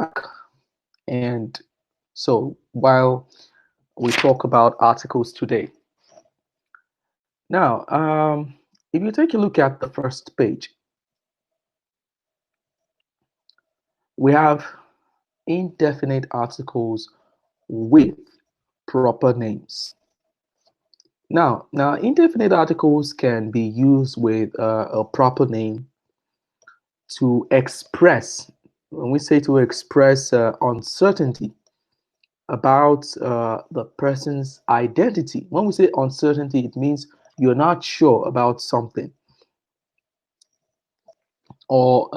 back. And so while we talk about articles today, now, if you take a look at the first page, we have indefinite articles with proper names. Now, indefinite articles can be used with a proper name to express, when we say to express uncertainty about the person's identity. When we say uncertainty, it means you're not sure about something, or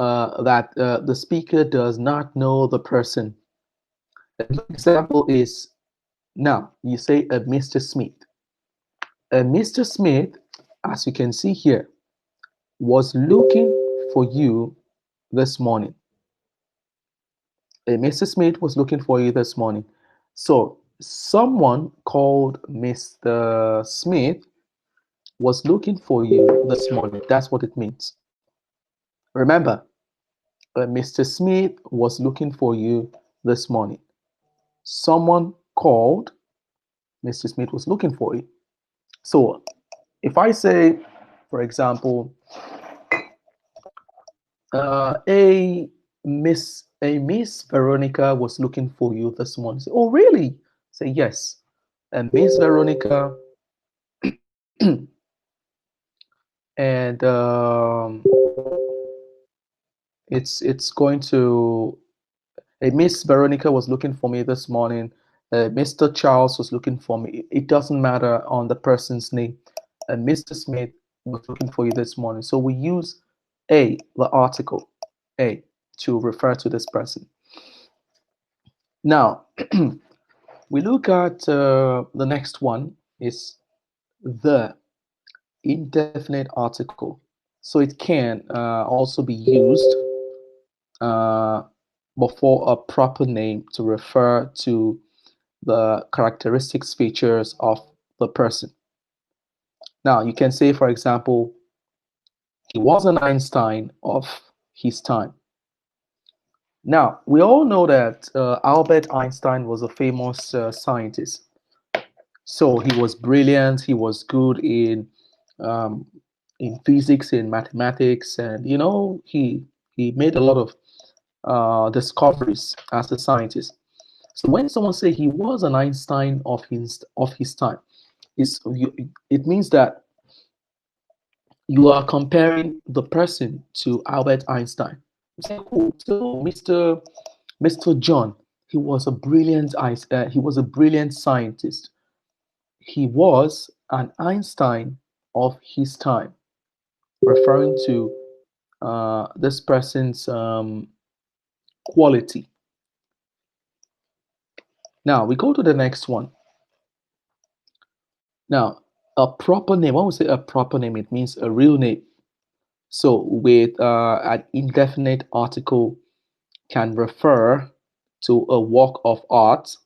that the speaker does not know the person. An example is, now you say a Mr. Smith. A Mr. Smith, as you can see here, was looking for you this morning. A Mr. Smith was looking for you this morning. So someone called Mr. Smith was looking for you this morning. That's what it means. Remember, Mr. Smith was looking for you this morning. Someone called, Mr. Smith was looking for you. So if I say, for example, a Miss Veronica was looking for you this morning. Say, oh, really? Say yes. And Miss Veronica, and it's going to, a Miss Veronica was looking for me this morning. Mr. Charles was looking for me. It doesn't matter on the person's name. Mr. Smith was looking for you this morning. So we use the article a, to refer to this person. Now, we look at the next one is the indefinite article. So it can also be used uh, before a proper name to refer to the characteristics features of the person. Now, you can say, for example, he was an Einstein of his time. Now, we all know that Albert Einstein was a famous scientist. So he was brilliant. He was good um, in physics, in mathematics, and he made a lot of discoveries as a scientist. So when someone say he was an Einstein of his time, it means that you are comparing the person to Albert Einstein. You say, oh, so Mr. John, he was a brilliant scientist. He was an Einstein of his time, referring to this person's quality. Now we go to the next one. Now, a proper name, when we say a proper name, it means a real name. So with an indefinite article can refer to a work of art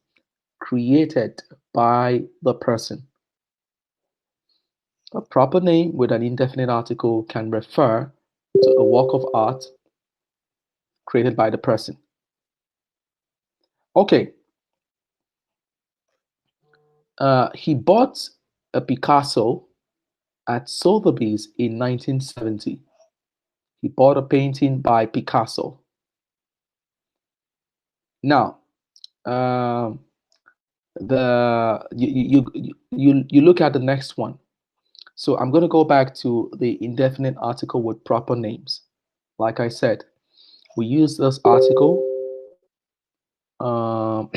created by the person. A proper name with an indefinite article can refer to a work of art created by the person. Okay, he bought a Picasso at Sotheby's in 1970. He bought a painting by Picasso. Now, um, the you look at the next one. So I'm going to go back to the indefinite article with proper names. Like I said, we use this article um,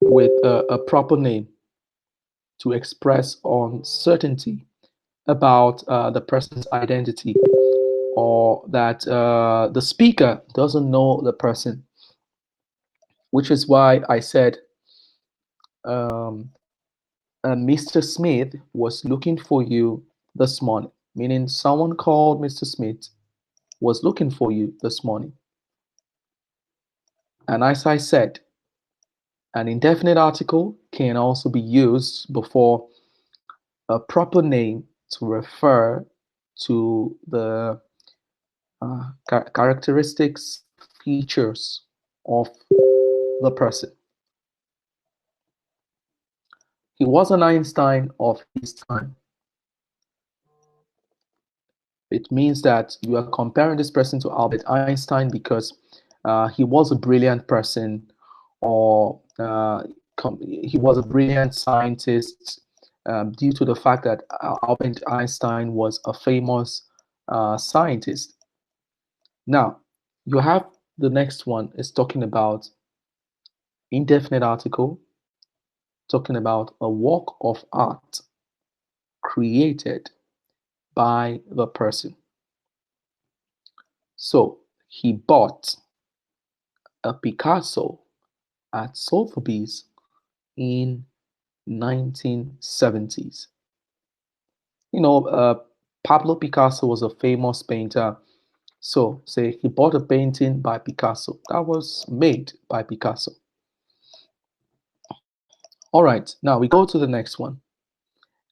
with a proper name to express uncertainty about the person's identity, or that the speaker doesn't know the person, which is why I said um, Mr. Smith was looking for you this morning, meaning someone called Mr. Smith was looking for you this morning. And as I said, an indefinite article can also be used before a proper name to refer to the characteristics, features of the person. He was an Einstein of his time. It means that you are comparing this person to Albert Einstein because he was a brilliant person, or he was a brilliant scientist, due to the fact that Albert Einstein was a famous scientist. Now, you have the next one is talking about indefinite article, talking about a work of art created by the person. So he bought a Picasso at Sotheby's in 1970s. You know, Pablo Picasso was a famous painter. So say he bought a painting by Picasso that was made by Picasso. All right, now we go to the next one.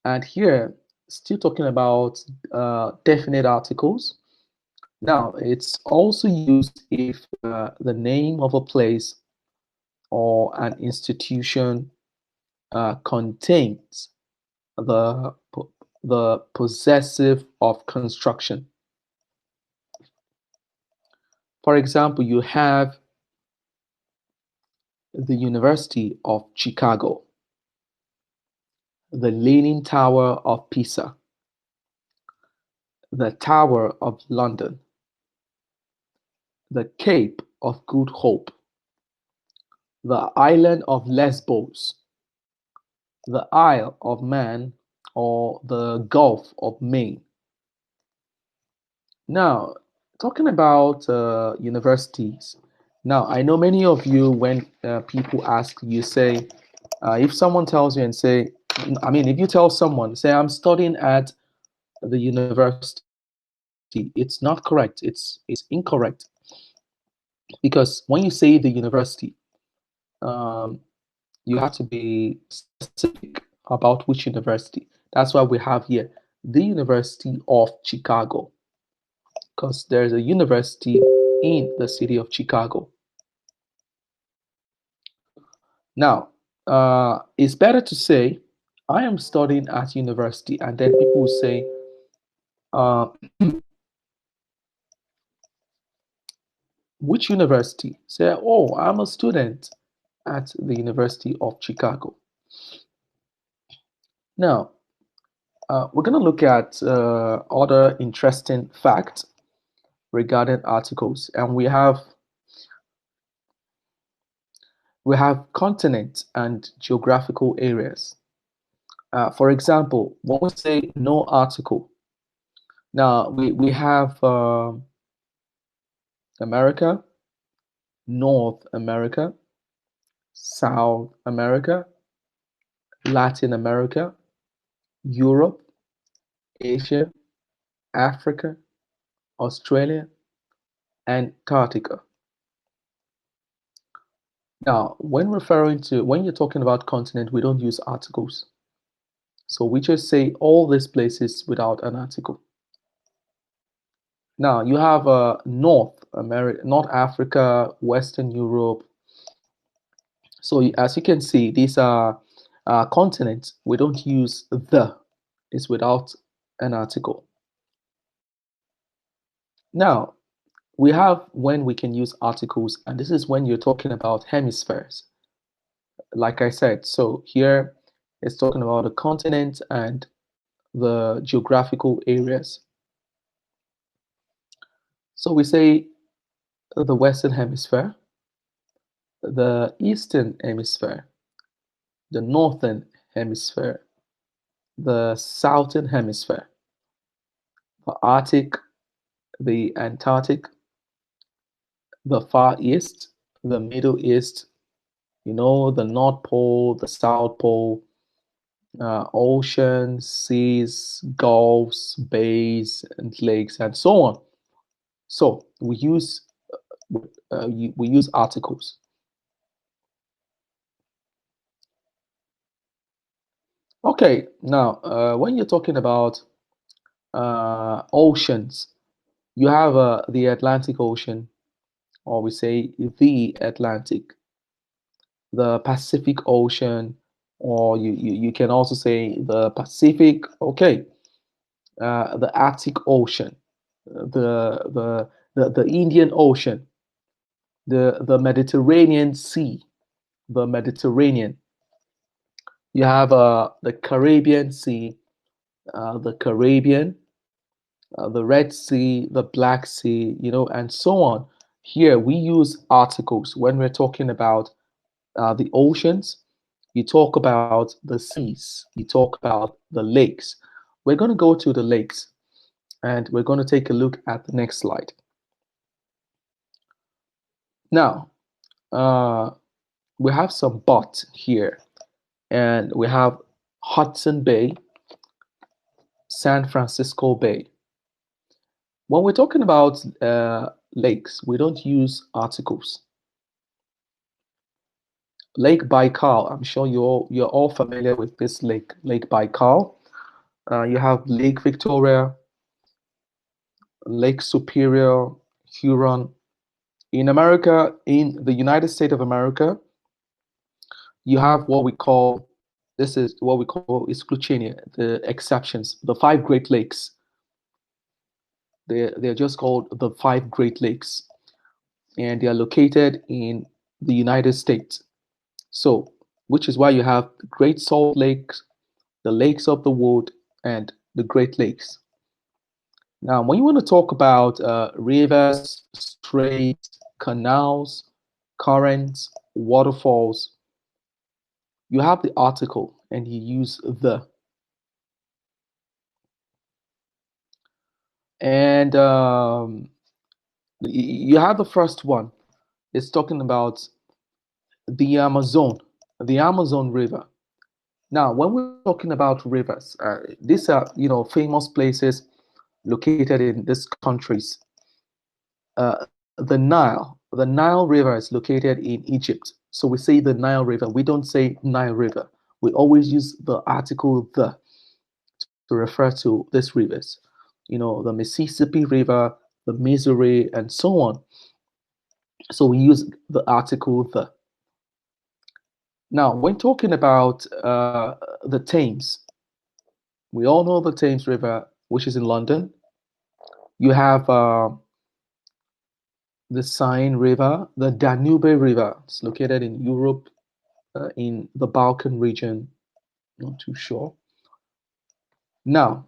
And here, still talking about definite articles. Now, it's also used if the name of a place or an institution contains the the possessive of construction. For example, you have the University of Chicago, the Leaning Tower of Pisa, the Tower of London, the Cape of Good Hope, the island of Lesbos, the Isle of Man, or the Gulf of Maine. Now, talking about universities. Now, I know many of you, when people ask, you say, if someone tells you and say, I mean, if you tell someone, say, I'm studying at the university, it's not correct. It's incorrect because when you say the university, um, you have to be specific about which university. That's why we have here the University of Chicago, because there's a university in the city of Chicago. Now, it's better to say, I am studying at university, and then people will say, uh, which university? Say, oh, I'm a student at the University of Chicago. Now, we're going to look at other interesting facts regarding articles, and we have continents and geographical areas. For example, when we say no article, now we have America, North America, South America, Latin America, Europe, Asia, Africa, Australia, Antarctica. Now, when you're talking about continent, we don't use articles. So we just say all these places without an article. Now you have North America, North Africa, Western Europe. So as you can see, these are continents. We don't use the. It's without an article. Now we have when we can use articles, and this is when you're talking about hemispheres. Like I said, so here it's talking about the continent and the geographical areas. So we say the Western Hemisphere, the Eastern Hemisphere, the Northern Hemisphere, the Southern Hemisphere, the Arctic, the Antarctic, the Far East, the Middle East, the North Pole, the South Pole, oceans, seas, gulfs, bays, and lakes, and so on. So we use articles. Okay, now when you're talking about oceans, you have the Atlantic Ocean, or we say the Atlantic, the Pacific Ocean, or you can also say the Pacific, okay, the Arctic Ocean, the Indian Ocean, the Mediterranean Sea, the Mediterranean. You have the Caribbean Sea, the Caribbean, the Red Sea, the Black Sea, and so on. Here we use articles when we're talking about the oceans. You talk about the seas, you talk about the lakes. We're going to go to the lakes and we're going to take a look at the next slide. Now, we have some but here, and we have Hudson Bay, San Francisco Bay. When we're talking about lakes, we don't use articles. Lake Baikal, I'm sure you're all familiar with this lake, Lake Baikal. You have Lake Victoria, Lake Superior, Huron. In America, in the United States of America, you have what we call, this is what we call exclusionia, the exceptions, the five Great Lakes. They're just called the five Great Lakes, and they are located in the United States. So, which is why you have the Great Salt Lake, the Lakes of the Wood, and the Great Lakes. Now, when you want to talk about rivers, straits, canals, currents, waterfalls, you have the article and you use the. And you have the first one. It's talking about the Amazon River. Now, when we're talking about rivers, these are famous places located in these countries. The Nile River is located in Egypt. So we say the Nile River. We don't say Nile River. We always use the article the to refer to these rivers. The Mississippi River, the Missouri, and so on. So we use the article the. Now, when talking about the Thames, we all know the Thames River, which is in London. You have the Seine River, the Danube River. It's located in Europe, in the Balkan region. Not too sure. Now,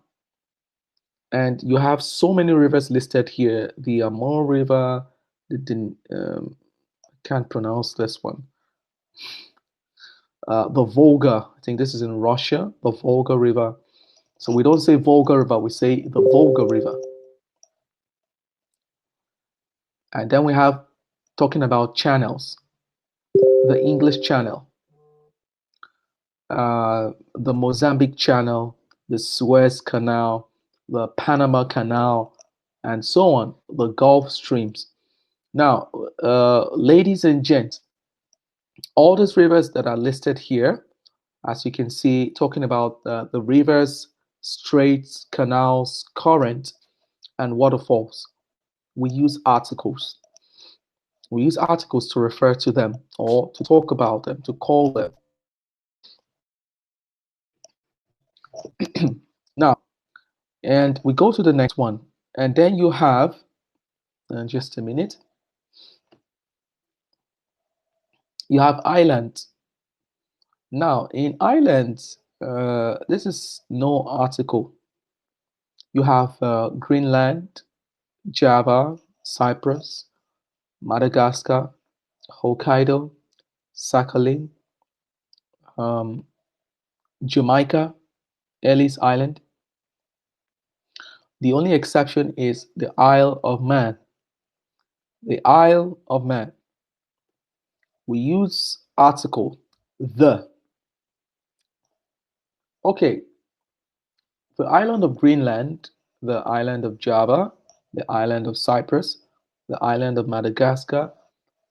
and you have so many rivers listed here. The Amur River, can't pronounce this one. The Volga, I think this is in Russia, the Volga River. So we don't say Volga River, we say the Volga River. And then we have talking about channels, the English Channel, the Mozambique Channel, the Suez Canal, the Panama Canal, and so on, the Gulf Streams. Now, ladies and gents, all these rivers that are listed here, as you can see, talking about the rivers, straits, canals, current, and waterfalls, we use articles. We use articles to refer to them or to talk about them, to call them. Now, and we go to the next one. And then you have, just a minute, you have islands. Now, in islands, this is no article. You have Greenland, Java, Cyprus, Madagascar, Hokkaido, Sakhalin, um, Jamaica, Ellis Island. The only exception is the Isle of Man. The Isle of Man. We use article the. Okay, the island of Greenland, the island of Java, the island of Cyprus, the island of Madagascar,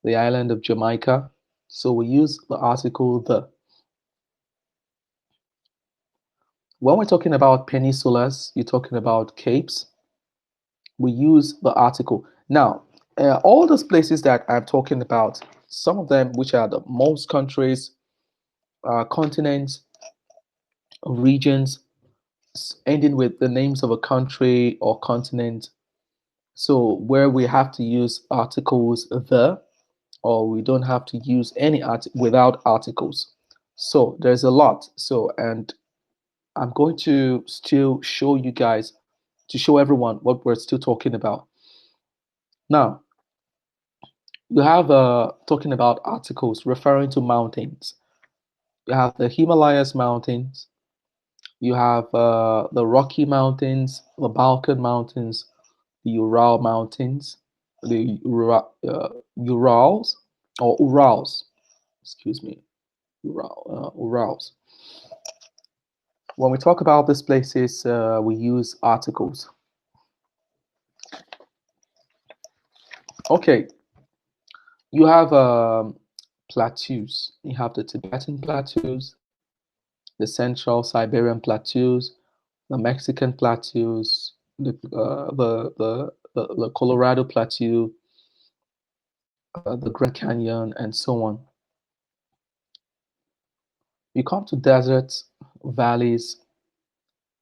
the island of Jamaica. So we use the article the. When we're talking about peninsulas, you're talking about capes, we use the article. Now, All those places that I'm talking about, some of them which are the most countries, continents, regions, ending with the names of a country or continent. So where we have to use articles the, or we don't have to use any art without articles. So there's a lot. So, and I'm going to still show you guys, to show everyone what we're still talking about. Now, you have talking about articles referring to mountains. You have the Himalayas mountains, you have the Rocky Mountains, the Balkan Mountains, the Ural Mountains, the Urals, or Urals, excuse me, Urals. When we talk about these places, we use articles. Okay, you have plateaus. You have the Tibetan plateaus, the Central Siberian plateaus, the Mexican plateaus, the Colorado plateau, the Grand Canyon, and so on. You come to deserts, valleys,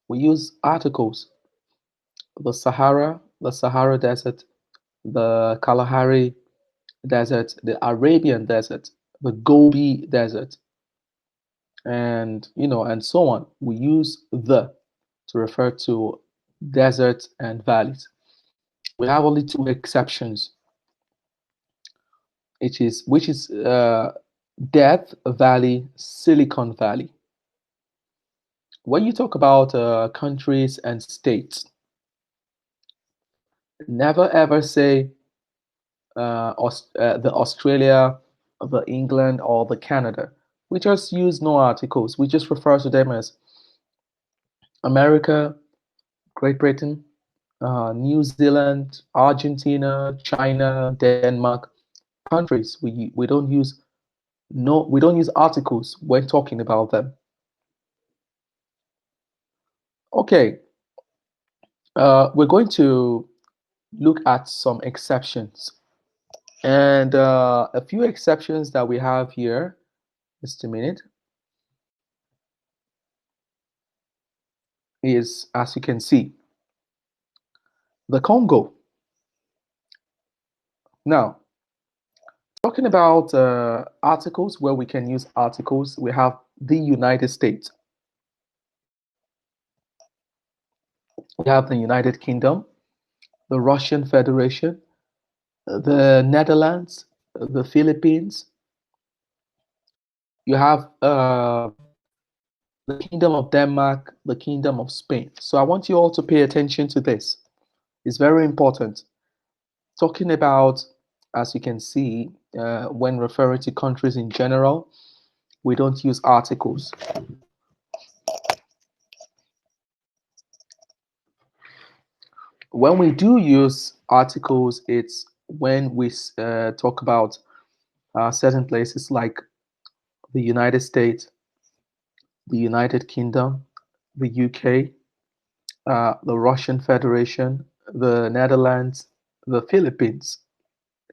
we use articles. The Sahara Desert, the Kalahari Desert, the Arabian Desert, the Gobi Desert, and and so on. We use the to refer to deserts and valleys. We have only two exceptions, which is Death Valley, Silicon Valley. When you talk about countries and states, never ever say the Australia, the England, or the Canada. We just use no articles. We just refer to them as America, Great Britain, New Zealand, Argentina, China, Denmark. Countries. We don't use no we don't use articles when talking about them. Okay, we're going to look at some exceptions. And a few exceptions that we have here, just a minute, is, as you can see, the Congo. Now, talking about articles, where we can use articles, we have the United States. We have the United Kingdom, the Russian Federation, the Netherlands, the Philippines. You have the Kingdom of Denmark, the Kingdom of Spain. So I want you all to pay attention to this. It's very important. Talking about, as you can see, when referring to countries in general, we don't use articles. When we do use articles, it's when we talk about certain places like the United States, the United Kingdom, the UK, the Russian Federation, the Netherlands, the Philippines.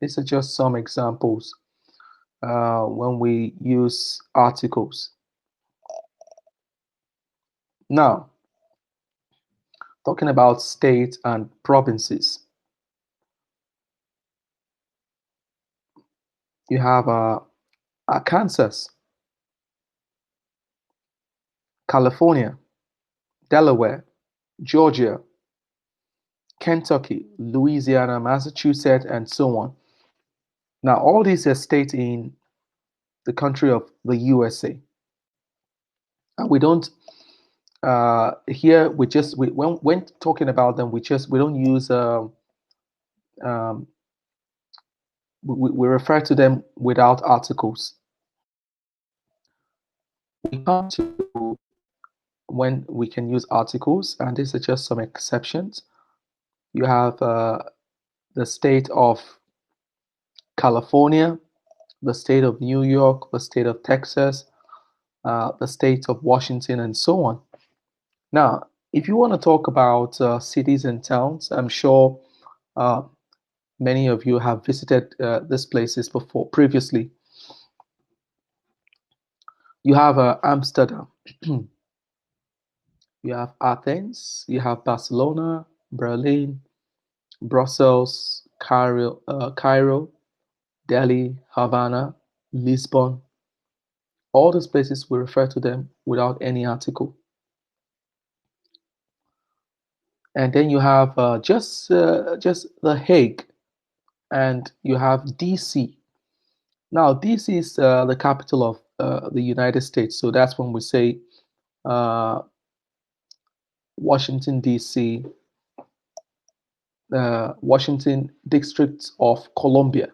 These are just some examples when we use articles. Now, talking about states and provinces, you have Kansas, California, Delaware, Georgia, Kentucky, Louisiana, Massachusetts, and so on. Now, all these are states in the country of the USA. And we don't here we just when talking about them, we don't use um, we refer to them without articles. We come to when we can use articles, and these are just some exceptions. You have the state of California, the state of New York, the state of Texas, the state of Washington, and so on. Now, if you want to talk about cities and towns, I'm sure Many of you have visited these places before, previously. You have Amsterdam, you have Athens, you have Barcelona, Berlin, Brussels, Cairo, Delhi, Havana, Lisbon. All these places we refer to them without any article. And then you have just The Hague, and you have DC. Now, DC is the capital of the United States, so that's when we say uh, Washington DC, Washington District of Columbia.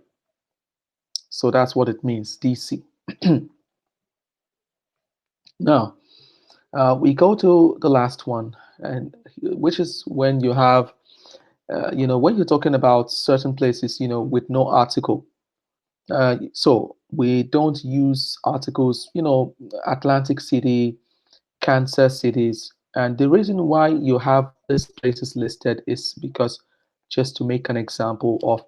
So that's what it means, DC. Now, we go to the last one, and which is when you have, when you're talking about certain places, with no article. So we don't use articles, Atlantic City, Kansas cities. And the reason why you have these places listed is because just to make an example of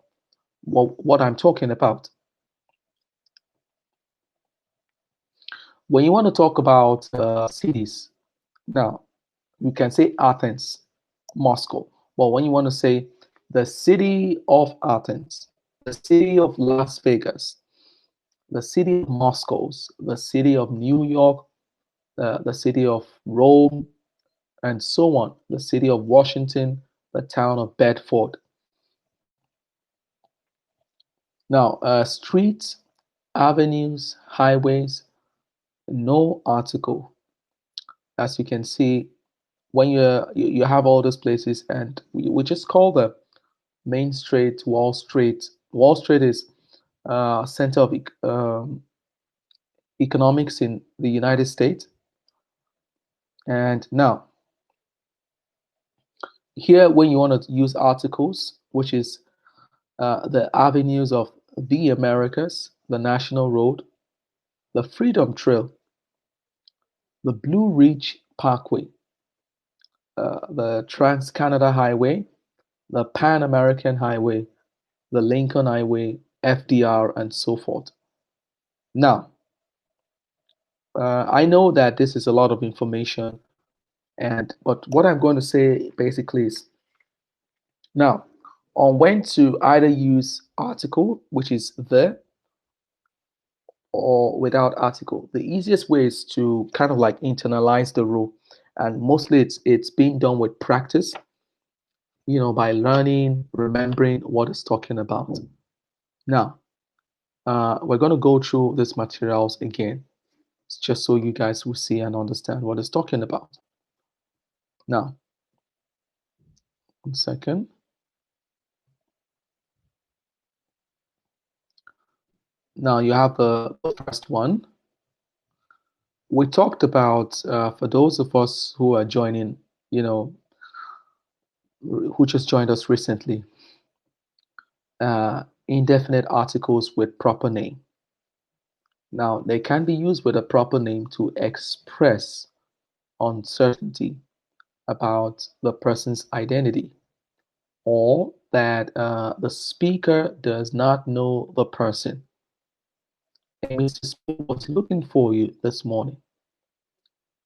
what I'm talking about. When you want to talk about cities, now you can say Athens, Moscow. But when you want to say the city of Athens, the city of Las Vegas, the city of Moscow, the city of New York, the city of Rome, and so on, the city of Washington, the town of Bedford. Now, streets, avenues, highways, no article. As you can see, when you have all those places, and we just call them Main Street, Wall Street. Wall Street is center of economics in the United States. And now, here, when you want to use articles, which is the avenues of the Americas, the National Road, the Freedom Trail, the Blue Ridge Parkway, the Trans Canada Highway, the Pan American Highway, the Lincoln Highway, FDR, and so forth. Now, I know that this is a lot of information, but what I'm going to say basically is now on when to either use article, which is the, or without article. The easiest way is to kind of like internalize the rule, and mostly it's being done with practice, by learning, remembering what it's talking about. Now, we're going to go through these materials again, just so you guys will see and understand what it's talking about. Now, 1 second. Now you have the first one. We talked about, for those of us who are joining, who just joined us recently, indefinite articles with proper name. Now, they can be used with a proper name to express uncertainty about the person's identity, or that the speaker does not know the person. And Mr. Smith was looking for you this morning.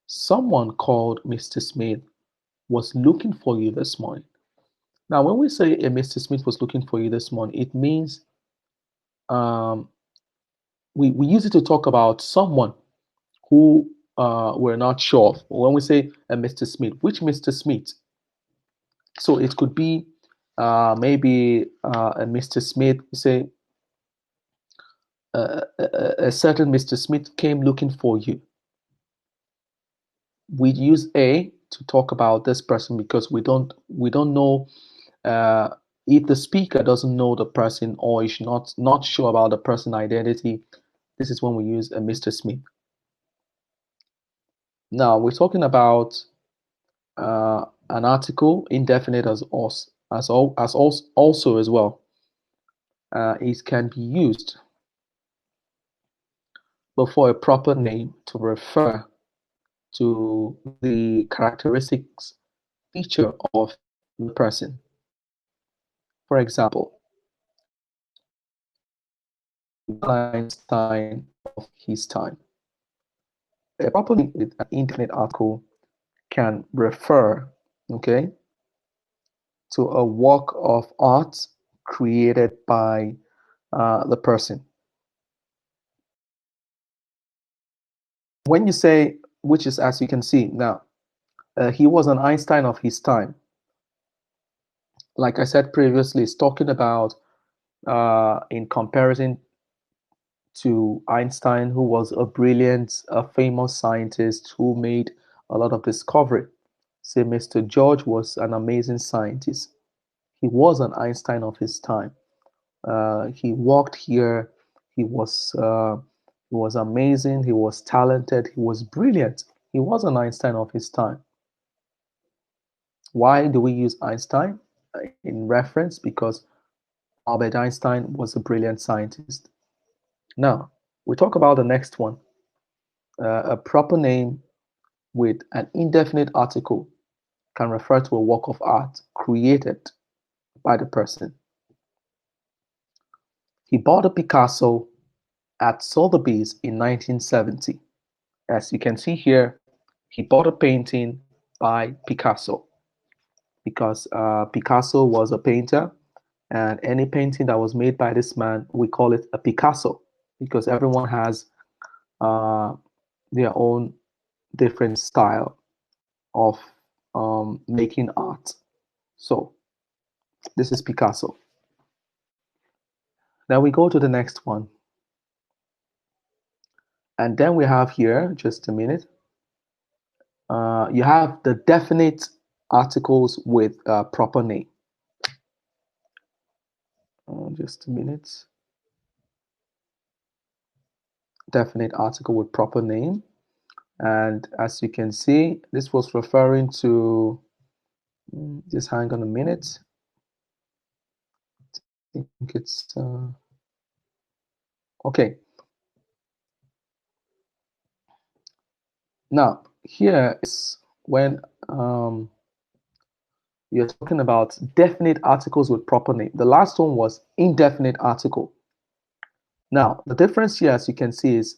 Someone called Mr. Smith was looking for you this morning. Now, when we say a Mr. Smith was looking for you this morning, it means we use it to talk about someone who we're not sure of. When we say a Mr. Smith, which Mr. Smith? So it could be maybe a Mr. Smith, say a certain Mr. Smith came looking for you. We use a to talk about this person because we don't know if the speaker doesn't know the person or is not sure about the person identity. This is when we use a Mr. Smith. Now we're talking about an article, indefinite as also as well. It can be used before a proper name to refer to the characteristics feature of the person. For example, Einstein of his time. A proper name with an indefinite article can refer, okay, to a work of art created by the person. When you say, which is as you can see now, he was an Einstein of his time. Like I said previously, it's talking about in comparison to Einstein, who was a brilliant, famous scientist who made a lot of discovery. Say Mr. George was an amazing scientist. He was an Einstein of his time. He worked here. He was uh, he was amazing. He was talented. He was brilliant. He was an Einstein of his time. Why do we use Einstein in reference? Because Albert Einstein was a brilliant scientist. Now, we talk about the next one. A proper name with an indefinite article can refer to a work of art created by the person. He bought a Picasso at Sotheby's in 1970. As you can see here, he bought a painting by Picasso because Picasso was a painter, and any painting that was made by this man, we call it a Picasso because everyone has uh, their own different style of making art. So this is Picasso. Now we go to the next one. And then we have here, just a minute, you have the definite articles with proper name. Just a minute. Definite article with proper name. And as you can see, this was referring to, just hang on a minute. I think it's, okay. Now, here is when you're talking about definite articles with proper name. The last one was indefinite article. Now, the difference here, as you can see, is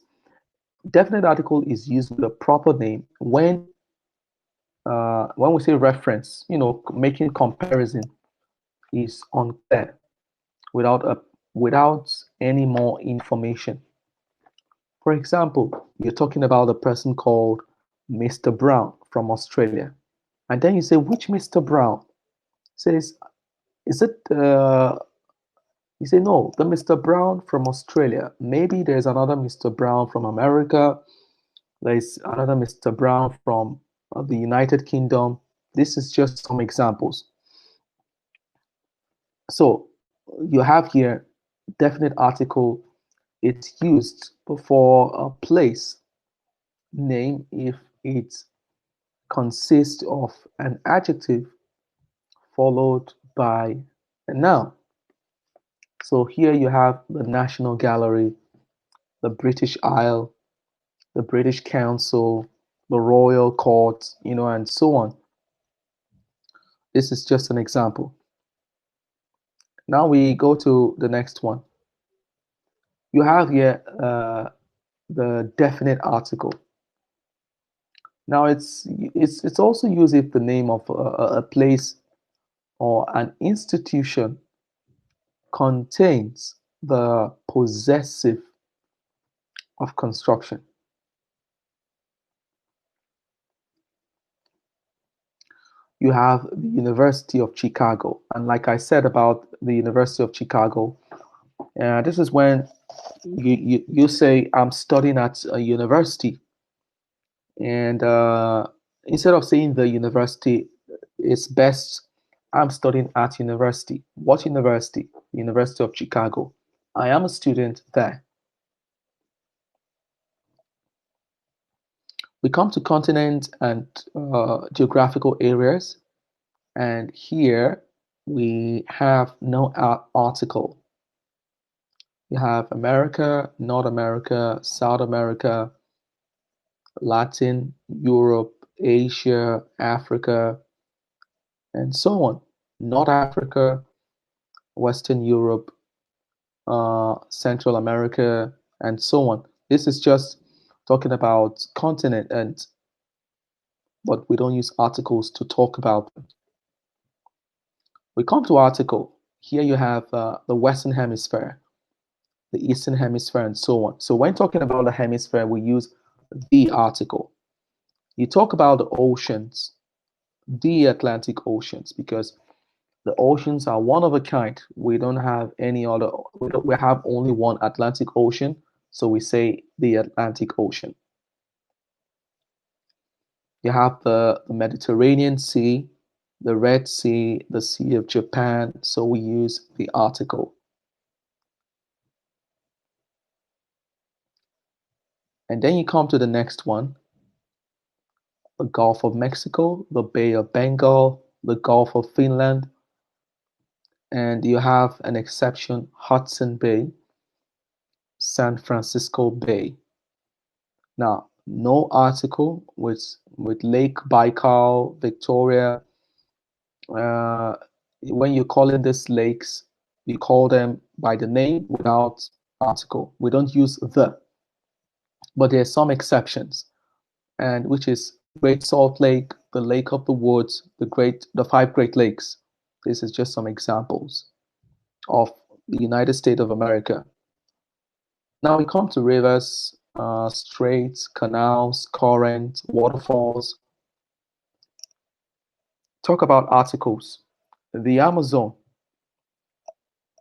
definite article is used with a proper name when we say reference, making comparison is unclear without any more information. For example, you're talking about a person called Mr. Brown from Australia, and then you say, which Mr. Brown? Says, is it? You say, no, the Mr. Brown from Australia. Maybe there's another Mr. Brown from America. There's another Mr. Brown from the United Kingdom. This is just some examples. So you have here definite article. It's used before a place name if it consists of an adjective followed by a noun. So here you have the National Gallery, the British Isle, the British Council, the Royal Court, and so on. This is just an example. Now we go to the next one. You have here the definite article. Now it's also used if the name of a place or an institution contains the possessive of construction. You have the University of Chicago, and like I said about the University of Chicago, this is when you say I'm studying at a university, and instead of saying the university, it's best I'm studying at university. What university? University of Chicago. I am a student there. We come to continent and geographical areas, and here we have no article. You have America, North America, South America, Latin, Europe, Asia, Africa, and so on. North Africa, Western Europe, Central America, and so on. This is just talking about continent, and but we don't use articles to talk about them. We come to article. Here you have the Western Hemisphere, the Eastern Hemisphere, and so on. So when talking about the hemisphere, we use the article. You talk about the oceans, the Atlantic oceans, because the oceans are one of a kind. We don't have any other, we have only one Atlantic Ocean, so we say the Atlantic Ocean. You have the Mediterranean Sea, the Red Sea, the Sea of Japan, so we use the article. And then you come to the next one, the Gulf of Mexico, the Bay of Bengal, the Gulf of Finland, and you have an exception, Hudson Bay, San Francisco Bay. Now, no article with Lake Baikal, Victoria. Uh, when you're calling these lakes, you call them by the name without article. We don't use the, but there are some exceptions, and which is Great Salt Lake, the Lake of the Woods, the five Great Lakes. This is just some examples of the United States of America. Now we come to rivers, straits, canals, currents, waterfalls. Talk about articles. The Amazon,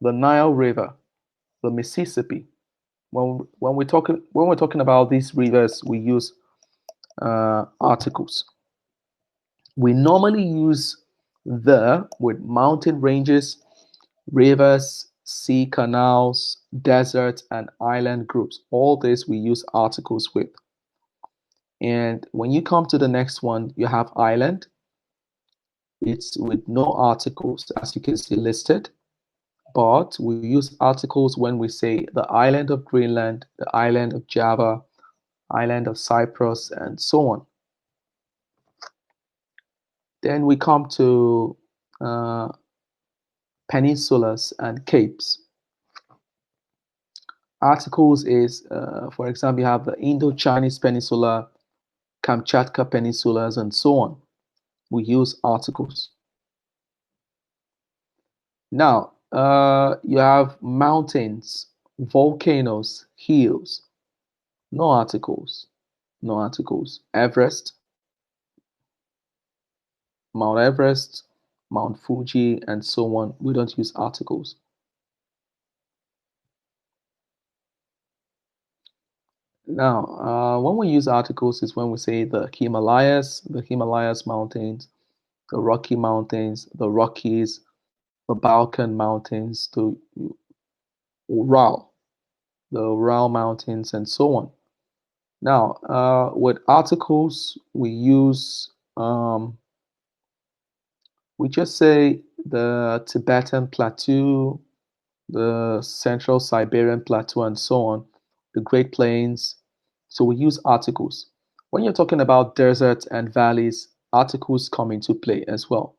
the Nile River, the Mississippi. When we're talking about these rivers, we use articles. We normally use the with mountain ranges, rivers, sea canals, deserts, and island groups. All this we use articles with. And when you come to the next one, you have island. It's with no articles, as you can see listed. But we use articles when we say the island of Greenland, the island of Java, island of Cyprus, and so on. Then we come to peninsulas and capes. Articles is, for example, you have the Indo-Chinese Peninsula, Kamchatka Peninsulas, and so on. We use articles. Now, you have mountains, volcanoes, hills. No articles. No articles. Everest, Mount Everest, Mount Fuji, and so on. We don't use articles. Now, when we use articles is when we say the Himalayas Mountains, the Rocky Mountains, the Rockies, the Balkan Mountains, Ural, the Ural Mountains, and so on. Now, with articles, we just say the Tibetan Plateau, the Central Siberian Plateau, and so on, the Great Plains. So we use articles. When you're talking about deserts and valleys, articles come into play as well.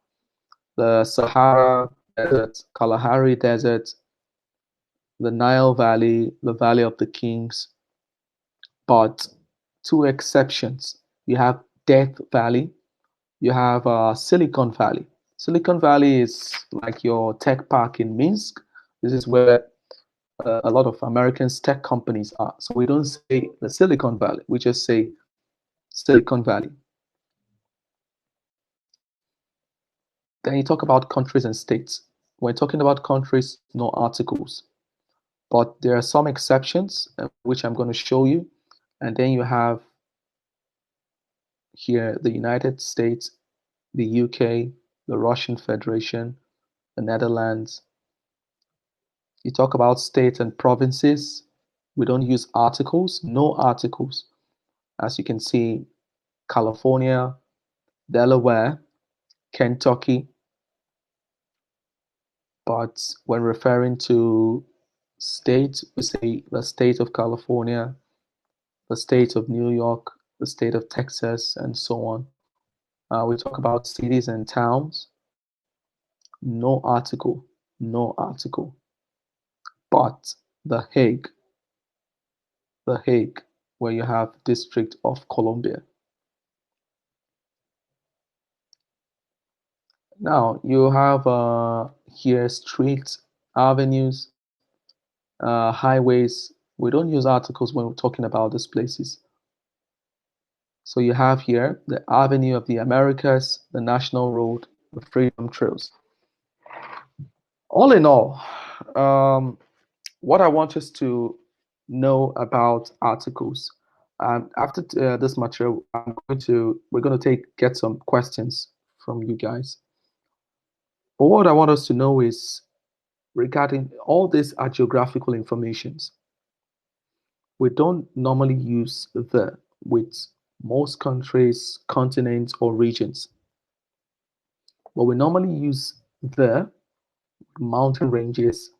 The Sahara Desert, Kalahari Desert, the Nile Valley, the Valley of the Kings, but two exceptions. You have Death Valley, you have Silicon Valley. Silicon Valley is like your tech park in Minsk. This is where a lot of Americans tech companies are. So we don't say the Silicon Valley, we just say Silicon Valley. Then you talk about countries and states. When talking about countries, no articles. But there are some exceptions, which I'm going to show you. And then you have here the United States, the UK, the Russian Federation, the Netherlands. You talk about states and provinces. We don't use articles, no articles. As you can see, California, Delaware, Kentucky. But when referring to states, we say the state of California, the state of New York, the state of Texas, and so on. We talk about cities and towns. No article, no article. but The Hague, where you have District of Columbia. Now you have here streets, avenues, highways. We don't use articles when we're talking about these places. So you have here the Avenue of the Americas, the National Road, the Freedom Trails. All in all, what I want us to know about articles. After this material, we're going to get some questions from you guys. But what I want us to know is regarding all these are geographical informations. We don't normally use the with most countries, continents, or regions. But we normally use the mountain ranges,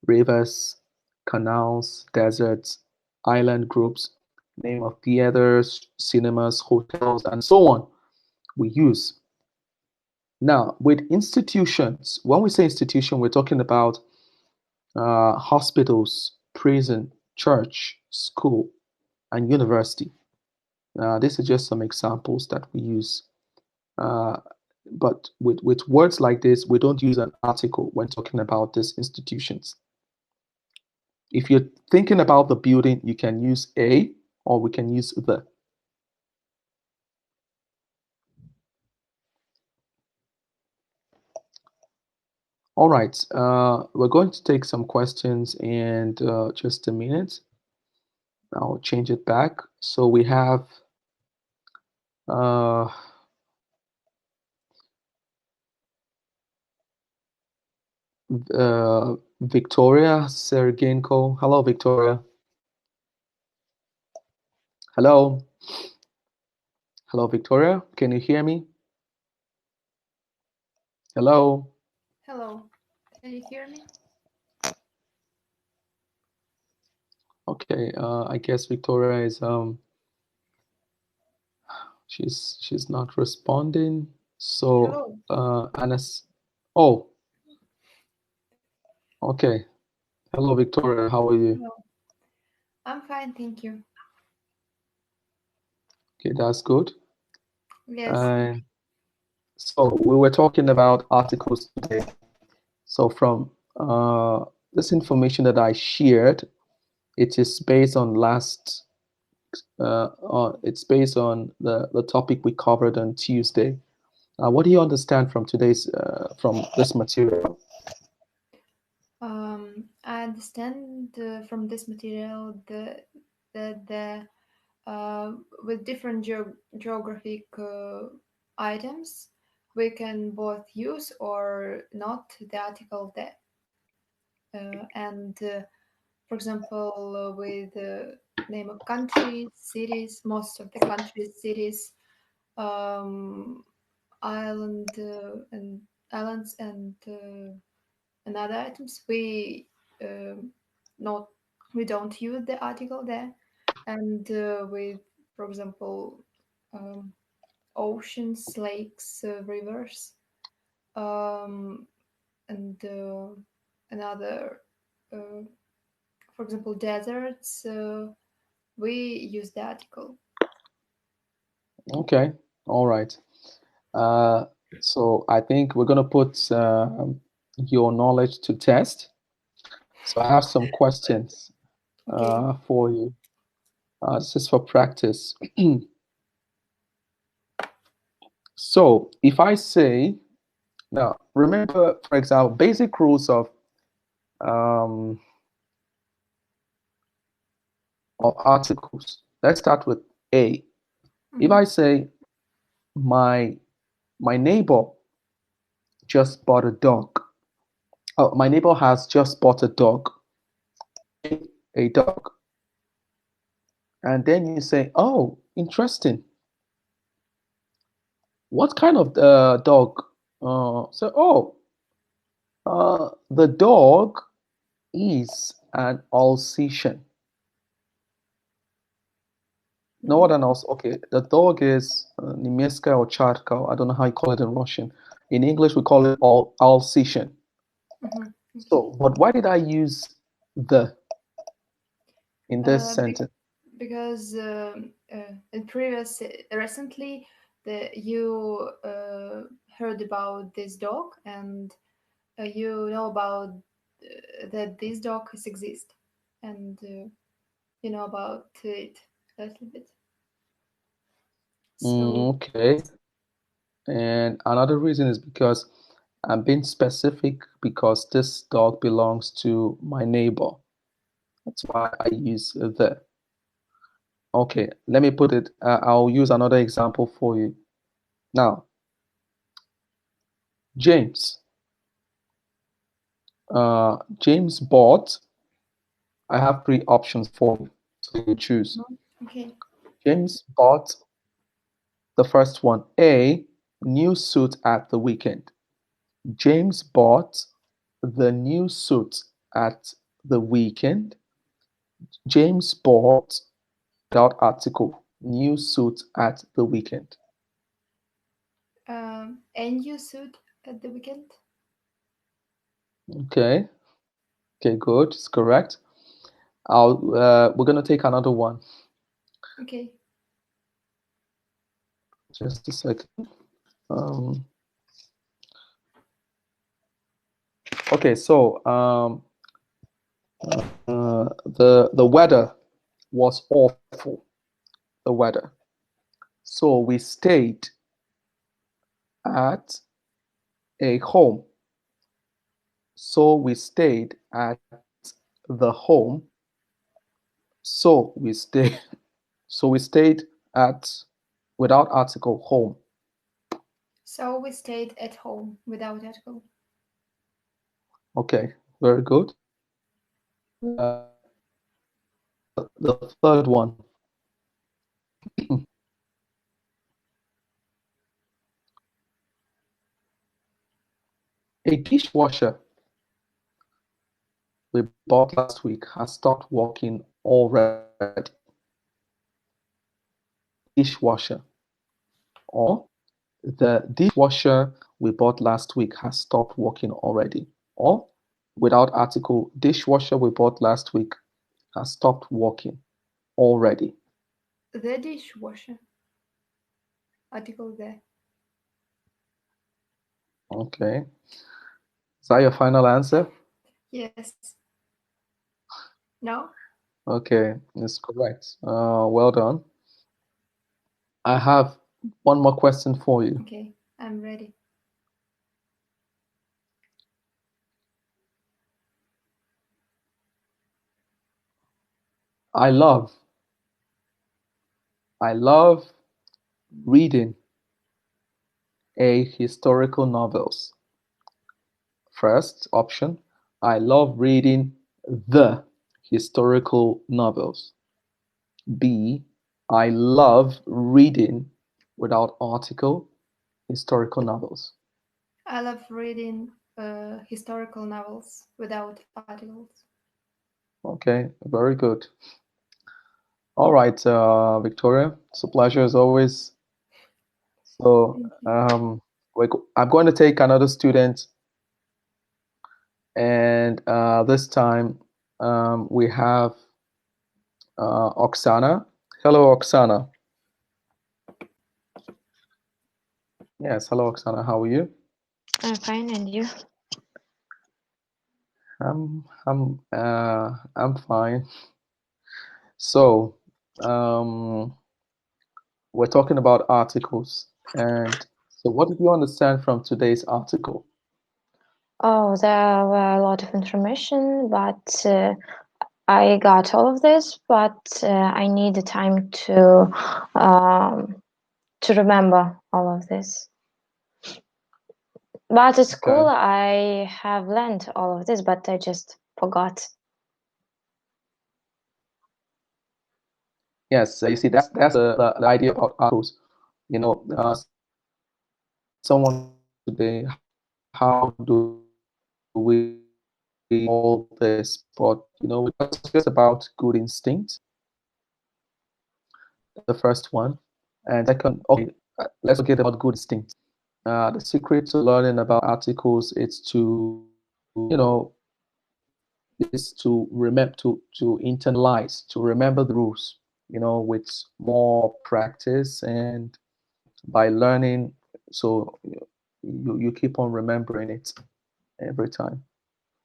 rivers, canals, deserts, island groups, name of theaters, cinemas, hotels, and so on. We use. Now, with institutions, when we say institution, we're talking about hospitals, prison, church, school, and university. These are just some examples that we use. But with words like this, we don't use an article when talking about these institutions. If you're thinking about the building, you can use a or we can use the. All right, we're going to take some questions and just a minute. I'll change it back. So we have Victoria Sergenko. Hello, Victoria. Hello. Hello, Victoria. Can you hear me? Hello. Hello. Can you hear me? Okay. I guess Victoria is she's not responding. So Anas. Oh. Okay. Hello, Victoria. How are you? Hello. I'm fine, thank you. Okay, that's good. Yes. So we were talking about articles today. So from this information that I shared, it is based on it's based on the topic we covered on Tuesday. What do you understand from from this material? I understand from this material the with different geographic items, we can both use or not the article there. And for example, with name of countries, cities, most of the countries, cities, um, island and islands and other items, um, not we don't use the article there. And with, for example, um, oceans, lakes, rivers, um, and another, uh, for example, deserts, we use the article. Okay, all right. So I think we're gonna put your knowledge to test. So I have some questions Okay. for you. This is for practice. So if I say, now remember, for example, basic rules um, of articles. Let's start with A. If I Mm-hmm. say my my neighbor just bought a dog. Oh, my neighbor has just bought a dog. A dog. And then you say, oh, interesting. What kind of dog? The dog is an Alsatian. No Mm-hmm. what else? Okay, the dog is Nimeska or Charka. I don't know how you call it in Russian. In English, we call it Alsatian. Mm-hmm. Okay. So, but why did I use the in this Uh, be- sentence? because in previous recently you heard about this dog and you know about that these dogs exist and you know about it a little bit. So Okay. And another reason is because I'm being specific because this dog belongs to my neighbor. That's why I use the. Okay, let me put it. I'll use another example for you. Now, James. James bought. I have three options for you, so you choose. okay. James bought the first one. A new suit at the weekend. James bought the new suit at the weekend. James bought without article new suit at the weekend. And you suit at the weekend. Okay. Okay, good. It's correct. We're gonna take another one. Okay. Just a second. Um, okay, so the weather was awful. The weather. So we stayed at a home. So we stayed at the home. So we stayed. So we stayed at without article home. So we stayed at home without article. Okay, very good. Uh, the third one. A dishwasher we bought last week has stopped working already. Dishwasher. Or the dishwasher we bought last week has stopped working already. Or without article, dishwasher we bought last week has stopped working already. The dishwasher. Article there. Okay. Is that your final answer? Yes. No? Okay, it's correct. Well done. I have one more question for you. Okay, I'm ready. I love, I love reading a historical novels. First option, I love reading the historical novels. B, I love reading without article historical novels. I love reading historical novels without articles. Okay, very good. All right, Victoria, it's a pleasure as always. So Thank you. I'm going to take another student, and this time we have Oksana. Hello, Oksana. Yes, hello, Oksana. How are you? I'm fine, and you? I'm fine. So, um, we're talking about articles, and so what did you understand from today's article? Oh, there were a lot of information, but I got all of this, but I need the time to remember all of this. But at school, Okay. I have learned all of this, but I just forgot. Yes, you see, that's the idea about articles. You know, someone today, how do we all this? But it's just about good instinct, the first one, and second, okay, let's forget about good instinct. The secret to learning about articles is to, you know, this to remember, to internalize, to remember the rules, with more practice and by learning. So you keep on remembering it every time.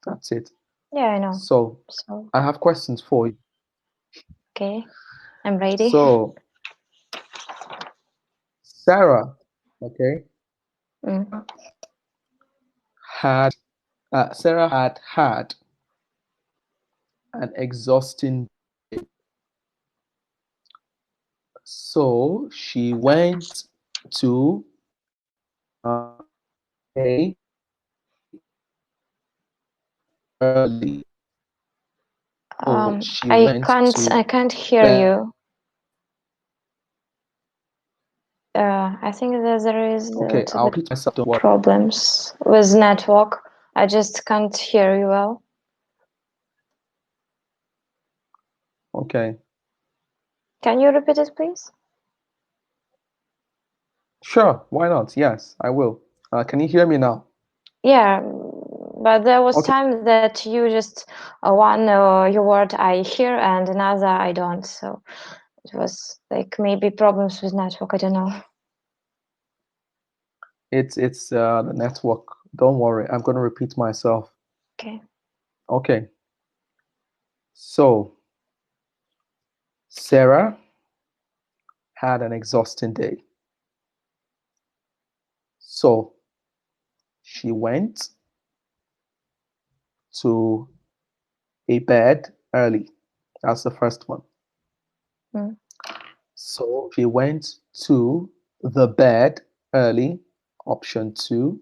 That's it. Yeah, I know. So I have questions for you. Okay, I'm ready. So Sarah, okay, Sarah had an exhausting day. So she went to a early. So she went I can't hear you. I think that there is okay, I'll repeat myself. Don't worry. Problems with network. I just can't hear you well. Okay. Can you repeat it, please? Sure, why not? Yes, I will. Can you hear me now? Yeah, but there was time that you just one your word I hear and another I don't. So it was like maybe problems with network. I don't know. It's the network. Don't worry. I'm going to repeat myself. Okay. Okay. So Sarah had an exhausting day. So she went to a bed early. That's the first one. So she went to the bed early. Option 2.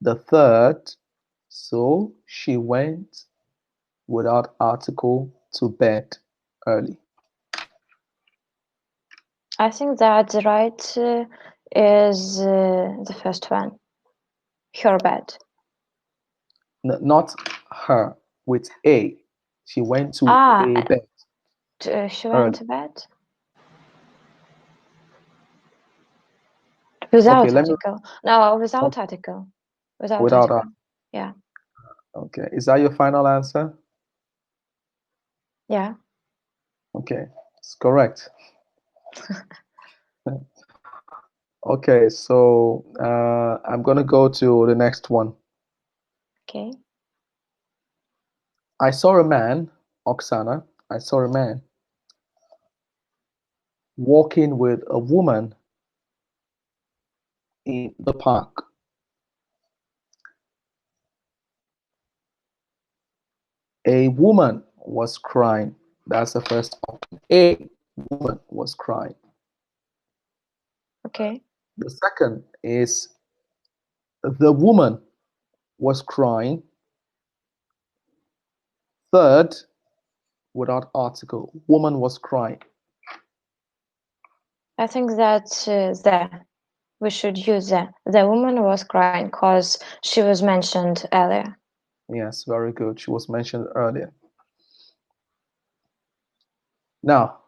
The third, so she went without article to bed early. I think that right is the first one. Her bed. Not her, with A. She went to a bed. She went to bed? Without article. No, without article. Without article. Yeah. Okay. Is that your final answer? Yeah. Okay. It's correct. Okay, so I'm going to go to the next one. Okay. I saw a man, Oksana, I saw a man walking with a woman in the park. A woman was crying. That's the first option. A woman was crying. Okay. The second is the woman was crying. Third, without article, woman was crying. I think that we should use the woman was crying because she was mentioned earlier. Yes, very good. She was mentioned earlier. Now,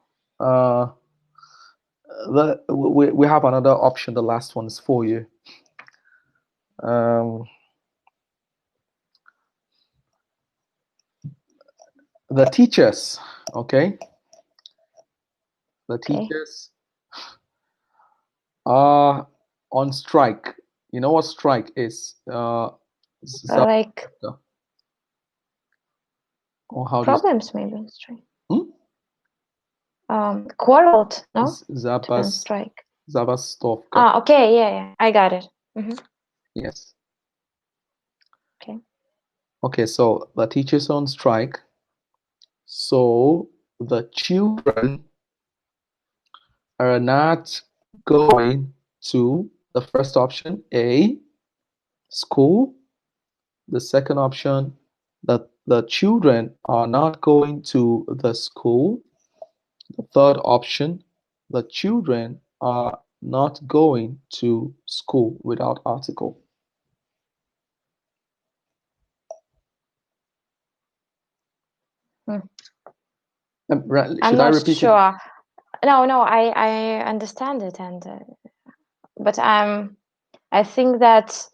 we have another option. The last one is for you. The teachers, okay? The teachers are on strike. You know what strike is? Like or how problems, maybe strike. Quarreled, no? Strike. Zabastovka. Okay, yeah, I got it. Yes. Okay. Okay, so the teachers on strike. So the children are not going to the first option, A, school. The second option, that the children are not going to the school. The third option, the children are not going to school without article. I'm not sure. No, I understand it, and but I think that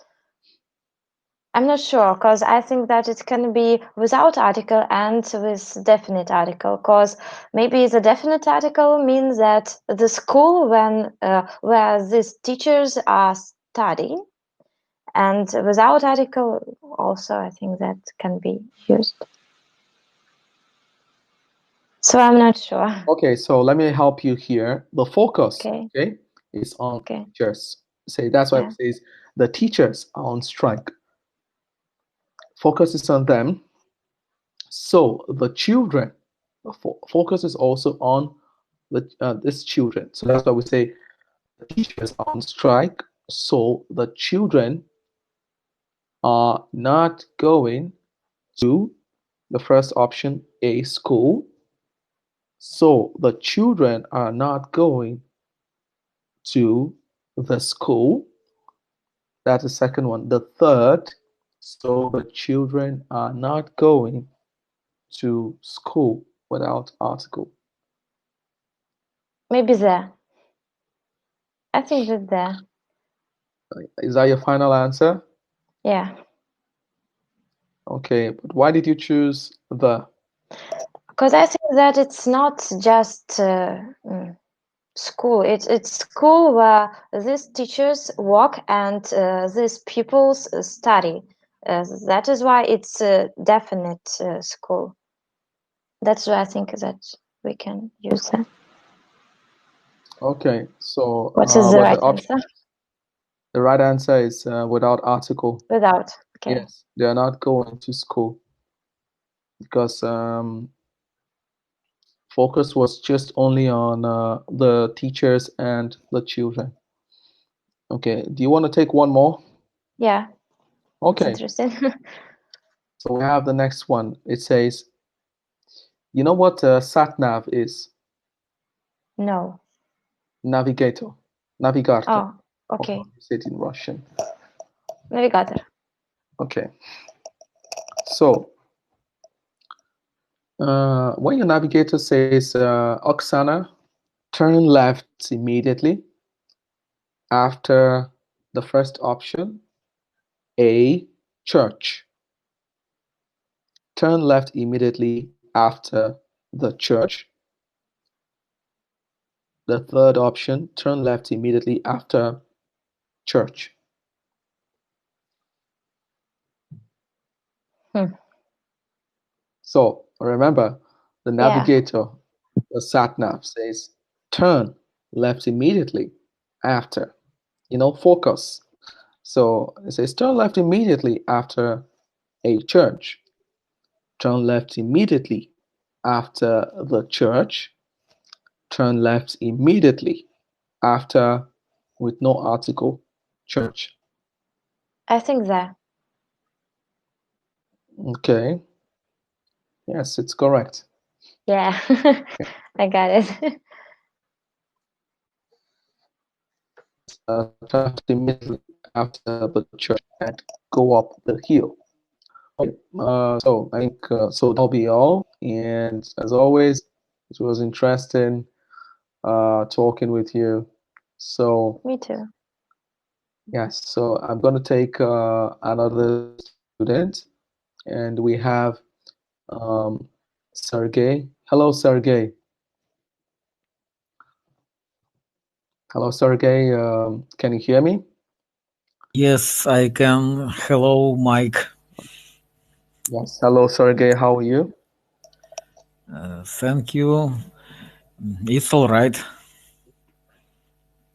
I'm not sure, because I think that it can be without article and with definite article, because maybe the definite article means that the school where these teachers are studying, and without article also I think that can be used. So I'm not sure. Okay, so let me help you here. The focus, Okay. is on Okay. teachers. Say that's why Yeah. it says the teachers are on strike. Focus is on them. So the children, focus is also on this children. So that's why we say the teachers are on strike. So the children are not going to the first option, a school. So the children are not going to the school. That's the second one. The third, so the children are not going to school without article. Maybe there. I think that there. Is that your final answer? Yeah. Okay, but why did you choose the? Because I think that it's not just school. It's school where these teachers work and these pupils study. That is why it's a definite school. That's why I think that we can use that. Okay, so What is the but right the option, answer? the right answer is without article. Without. Okay. Yes, they are not going to school because focus was just only on the teachers and the children. Okay, do you want to take one more? Yeah. Okay, It's interesting. so we have the next one. It says, you know what sat nav is? No. Navigator. Navigator. Oh, okay. Or you say it in Russian. Navigator. Okay. So when your navigator says, Oksana, turn left immediately after the first option, A, church. Turn left immediately after the church. The third option, turn left immediately after church. So remember, the navigator, the sat nav says, turn left immediately after, focus. So it says, turn left immediately after a church. Turn left immediately after the church. Turn left immediately after, with no article, church. I think that. Okay. Yes, it's correct. Yeah. I got it. Turn immediately after the church and go up the hill. Okay, so I think so that'll be all. And as always, it was interesting talking with you. So Me too. yes, so I'm going to take another student, and we have Sergey. Hello, Sergey. Hello, Sergey. Can you hear me? Yes, I can. Hello, Mike. Yes. Hello, Sergey. How are you? Thank you. It's all right.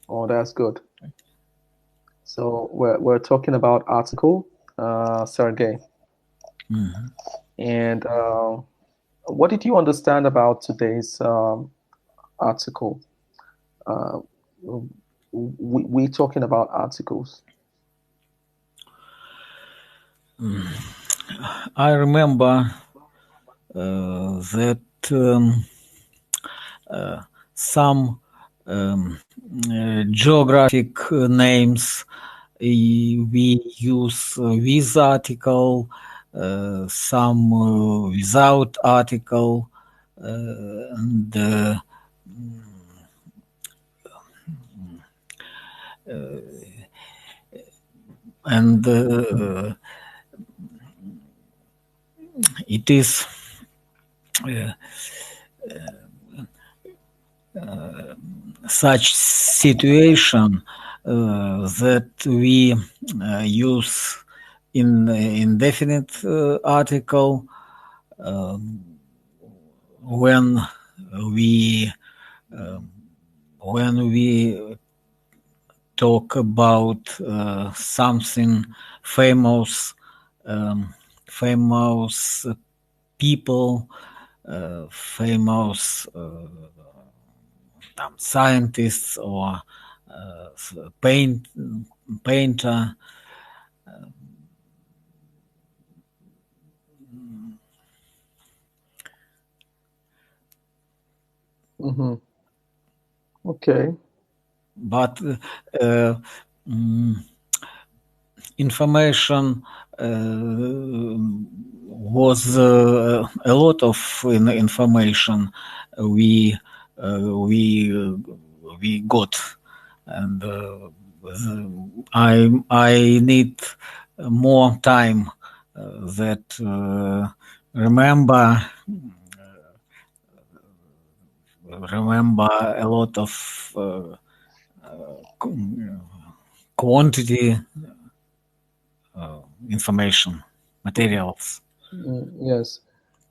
Oh, that's good. So we're talking about article, Sergey. Mhm. And what did you understand about today's article? We're talking about articles. I remember that some geographic names we use with article, some without article, and it is such situation that we use in indefinite article when we talk about something famous, famous people, famous scientists or painter. Mm-hmm. Okay. But information was a lot of information we got, and I need more time that remember a lot of quantity information materials. Yes.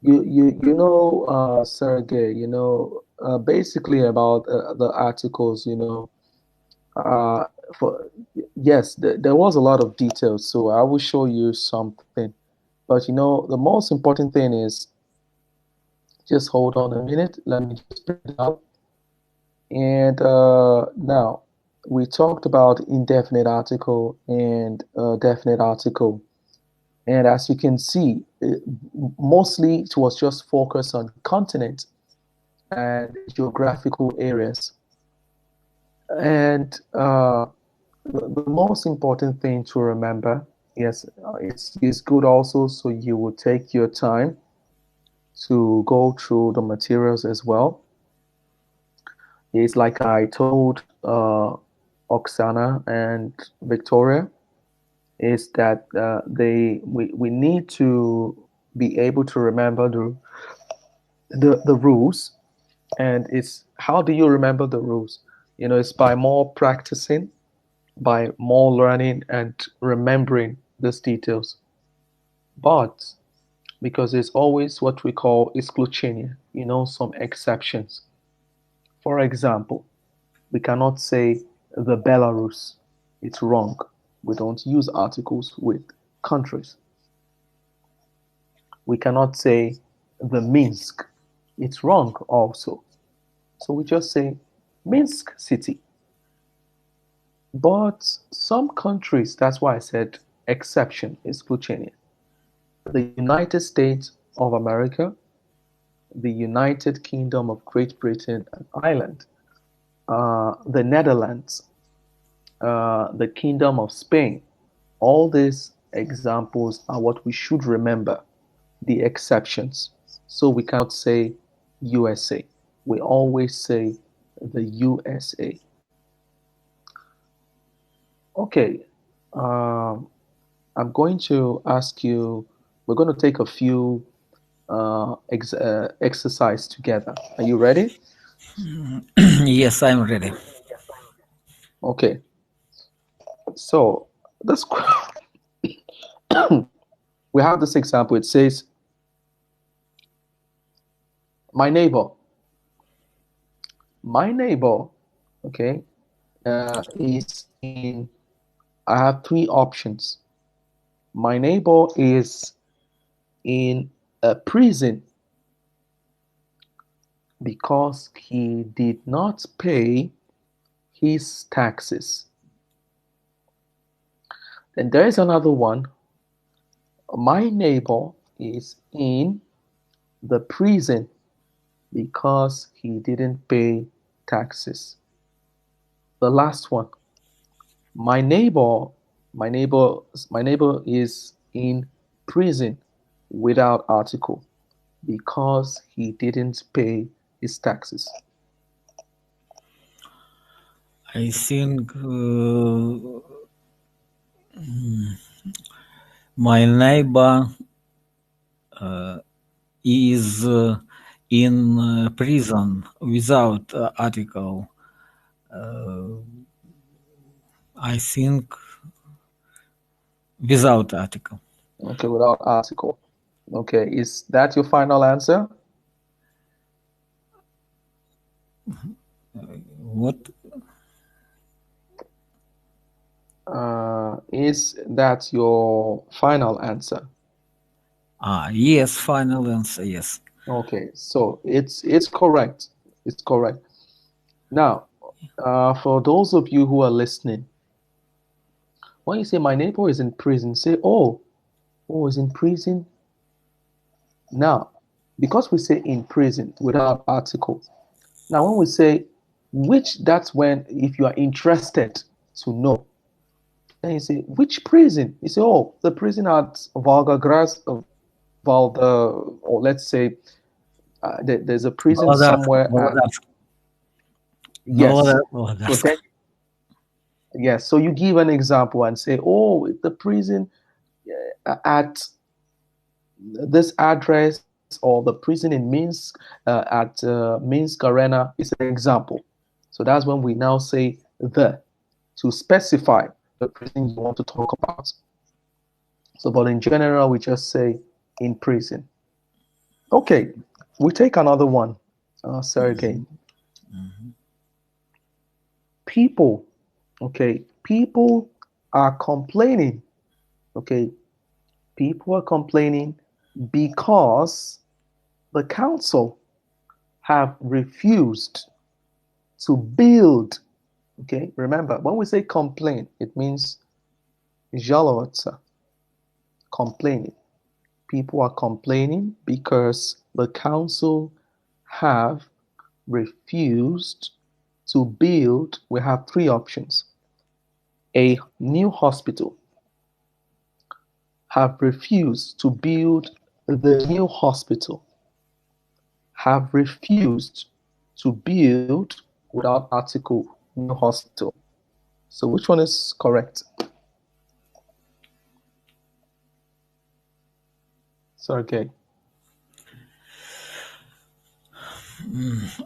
You know, Sergey, you know, basically about the articles, you know, for yes, there was a lot of details, so I will show you something. But you know, the most important thing is just hold on a minute. Let me just bring it up. And now we talked about indefinite article and definite article. And as you can see, mostly it was just focused on continent and geographical areas. And the most important thing to remember, yes, it's good also, so you will take your time to go through the materials as well. It's like I told Oksana and Victoria, is that we need to be able to remember the rules. And it's how do you remember the rules? You know, it's by more practicing, by more learning and remembering these details. But because it's always what we call exclusione, you know, some exceptions. For example, we cannot say the Belarus. It's wrong. We don't use articles with countries. We cannot say the Minsk. It's wrong also. So we just say Minsk city. But some countries, that's why I said exception, exclusione. The United States of America, the United Kingdom of Great Britain and Ireland, the Netherlands, the Kingdom of Spain. All these examples are what we should remember, the exceptions. So we cannot say USA. We always say the USA. Okay, I'm going to ask you, we're going to take a few exercise together. Are you ready? Yes, I'm ready. Okay, so this we have this example. It says, my neighbor. My neighbor, okay, is in, I have three options. My neighbor is in a prison because he did not pay his taxes. Then there is another one. My neighbor is in the prison because he didn't pay taxes. The last one. My neighbor is in prison without article because he didn't pay his taxes. I think my neighbor is in prison without article. I think without article. Okay, without article. Okay, is that your final answer? What? Is that your final answer? Yes, final answer, yes. Okay, so it's correct. It's correct. Now, for those of you who are listening, when you say my neighbor is in prison, say, oh, is in prison. Now, because we say in prison without article, now when we say which, that's when, if you are interested to know, then you say, which prison? You say, oh, the prison at Volgograd, or let's say there's a prison somewhere at, yes. So then, yes, so you give an example and say, oh, the prison at this address, or the prison in Minsk at Minsk Arena is an example. So that's when we now say the, to specify the prison you want to talk about. So, but in general, we just say in prison. Okay, we take another one, Sergey. People, okay, people are complaining. Okay, people are complaining because the council have refused to build. Okay, remember, when we say complain, it means жаловаться, complaining. People are complaining because the council have refused to build. We have three options: a new hospital, have refused to build the new hospital, have refused to build without article new hospital. So which one is correct? Sergey.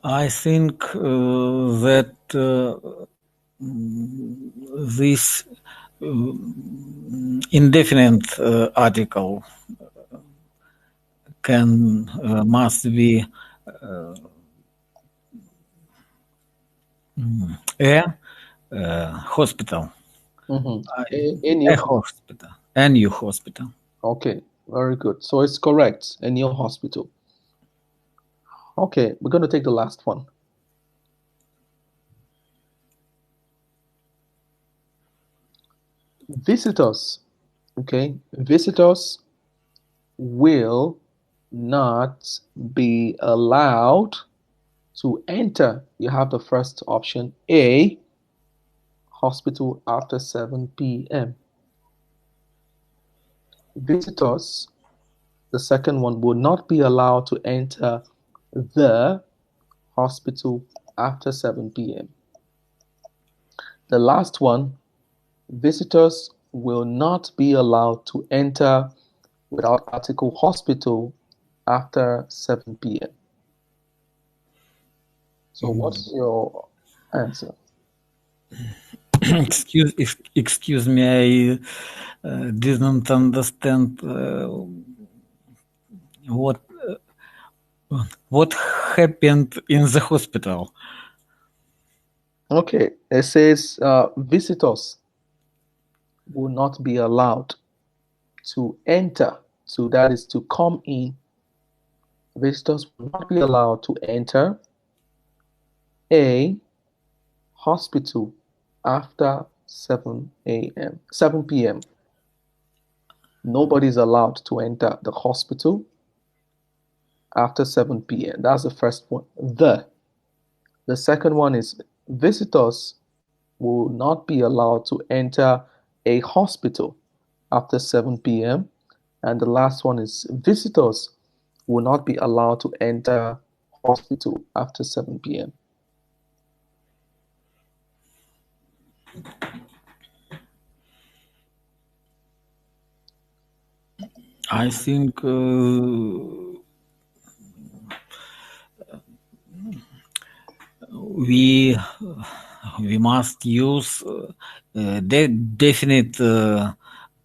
I think that this indefinite article must be a hospital. A hospital. A new hospital. Okay, very good. So it's correct. A new hospital. Okay, we're going to take the last one. Visitors, okay, visitors will not be allowed to enter. You have the first option, A, hospital after 7 p.m. Visitors, the second one, will not be allowed to enter the hospital after 7 p.m. The last one, visitors will not be allowed to enter without article hospital after 7 p.m. So what's your answer? Excuse me, I didn't understand what happened in the hospital. Okay, it says visitors will not be allowed to enter. So that is to come in. Visitors will not be allowed to enter a hospital after 7 p.m. Nobody's allowed to enter the hospital after 7 p.m. That's the first one. The second one is visitors will not be allowed to enter a hospital after 7 p.m. And the last one is visitors will not be allowed to enter hospital after 7 p.m. I think we must use the definite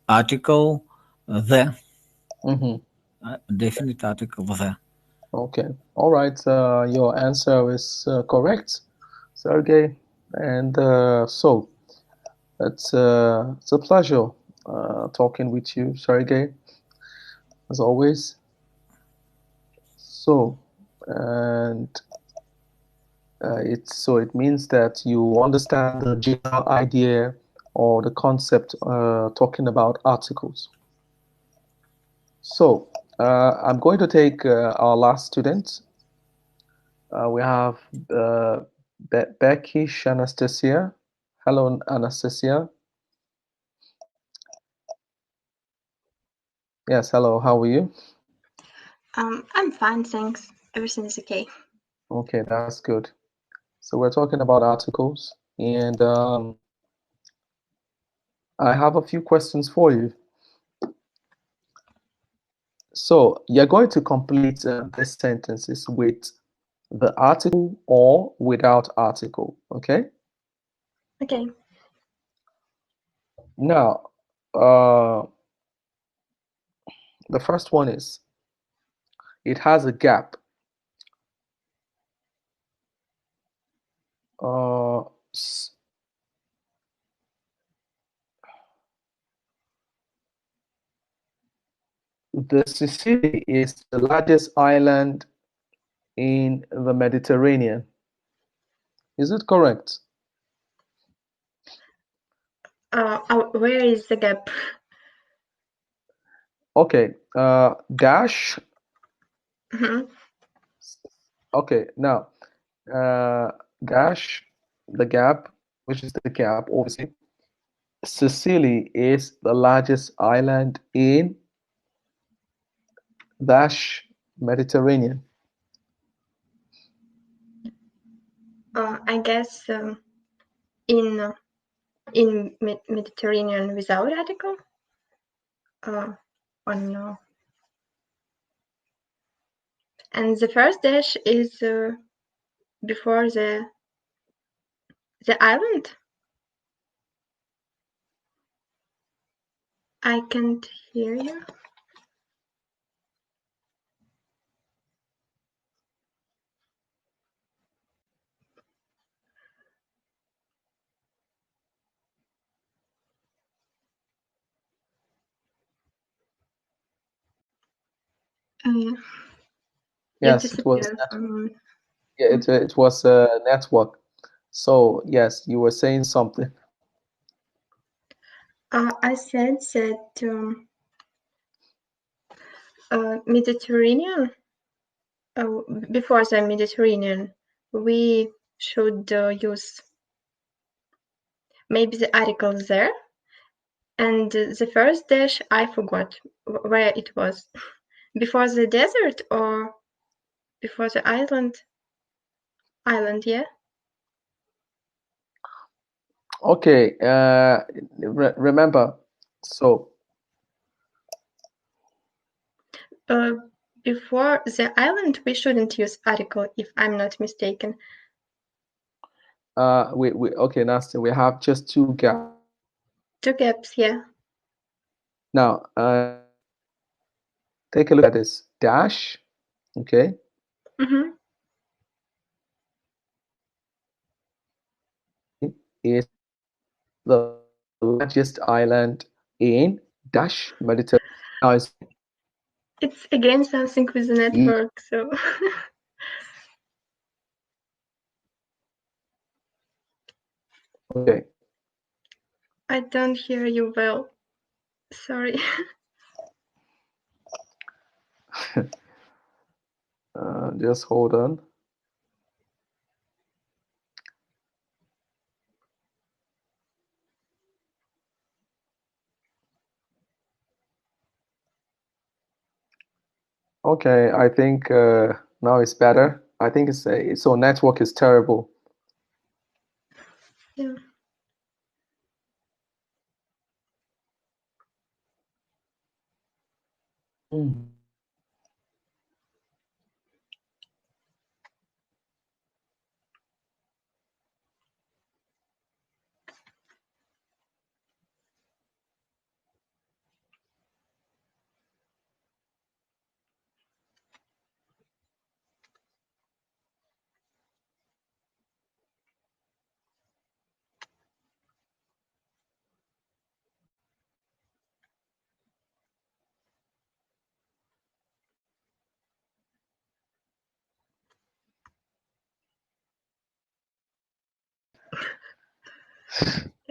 article the definite article the. Okay. All right. Your answer is correct, Sergey. And so it's a pleasure talking with you, Sergey, as always. So, and it means that you understand the general idea or the concept talking about articles. So, I'm going to take our last student. We have Becky Anastasia. Hello, Anastasia. Yes, hello. How are you? I'm fine, thanks. Everything is okay. Okay, that's good. So we're talking about articles, and I have a few questions for you. So you're going to complete these sentences with the article or without article, okay? Okay. Now, the first one is, it has a gap. The Sicily is the largest island in the Mediterranean. Is it correct? Where is the gap? Okay, dash. Mhm. Okay, now, dash, the gap, which is the gap, obviously. Sicily is the largest island in dash Mediterranean. I guess in Mediterranean without article. Or no. And the first dash is before the island. I can't hear you. Yes, it was. Yeah, it was a network. So yes, you were saying something. I said that Mediterranean. Before the Mediterranean, we should use maybe the article there. And the first dash, I forgot where it was. Before the desert or before the island? Island, yeah. Okay, remember, so before the island, we shouldn't use article, if I'm not mistaken. okay, Nasty, we have just two gaps. Two gaps, yeah. Now, take a look at this dash, okay? Mm-hmm. Is the largest island in dash Mediterranean. Now it's again something with the network, so. Okay. I don't hear you well. Sorry. Just hold on. Okay, I think now it's better. I think it's so network is terrible. Yeah. Mm.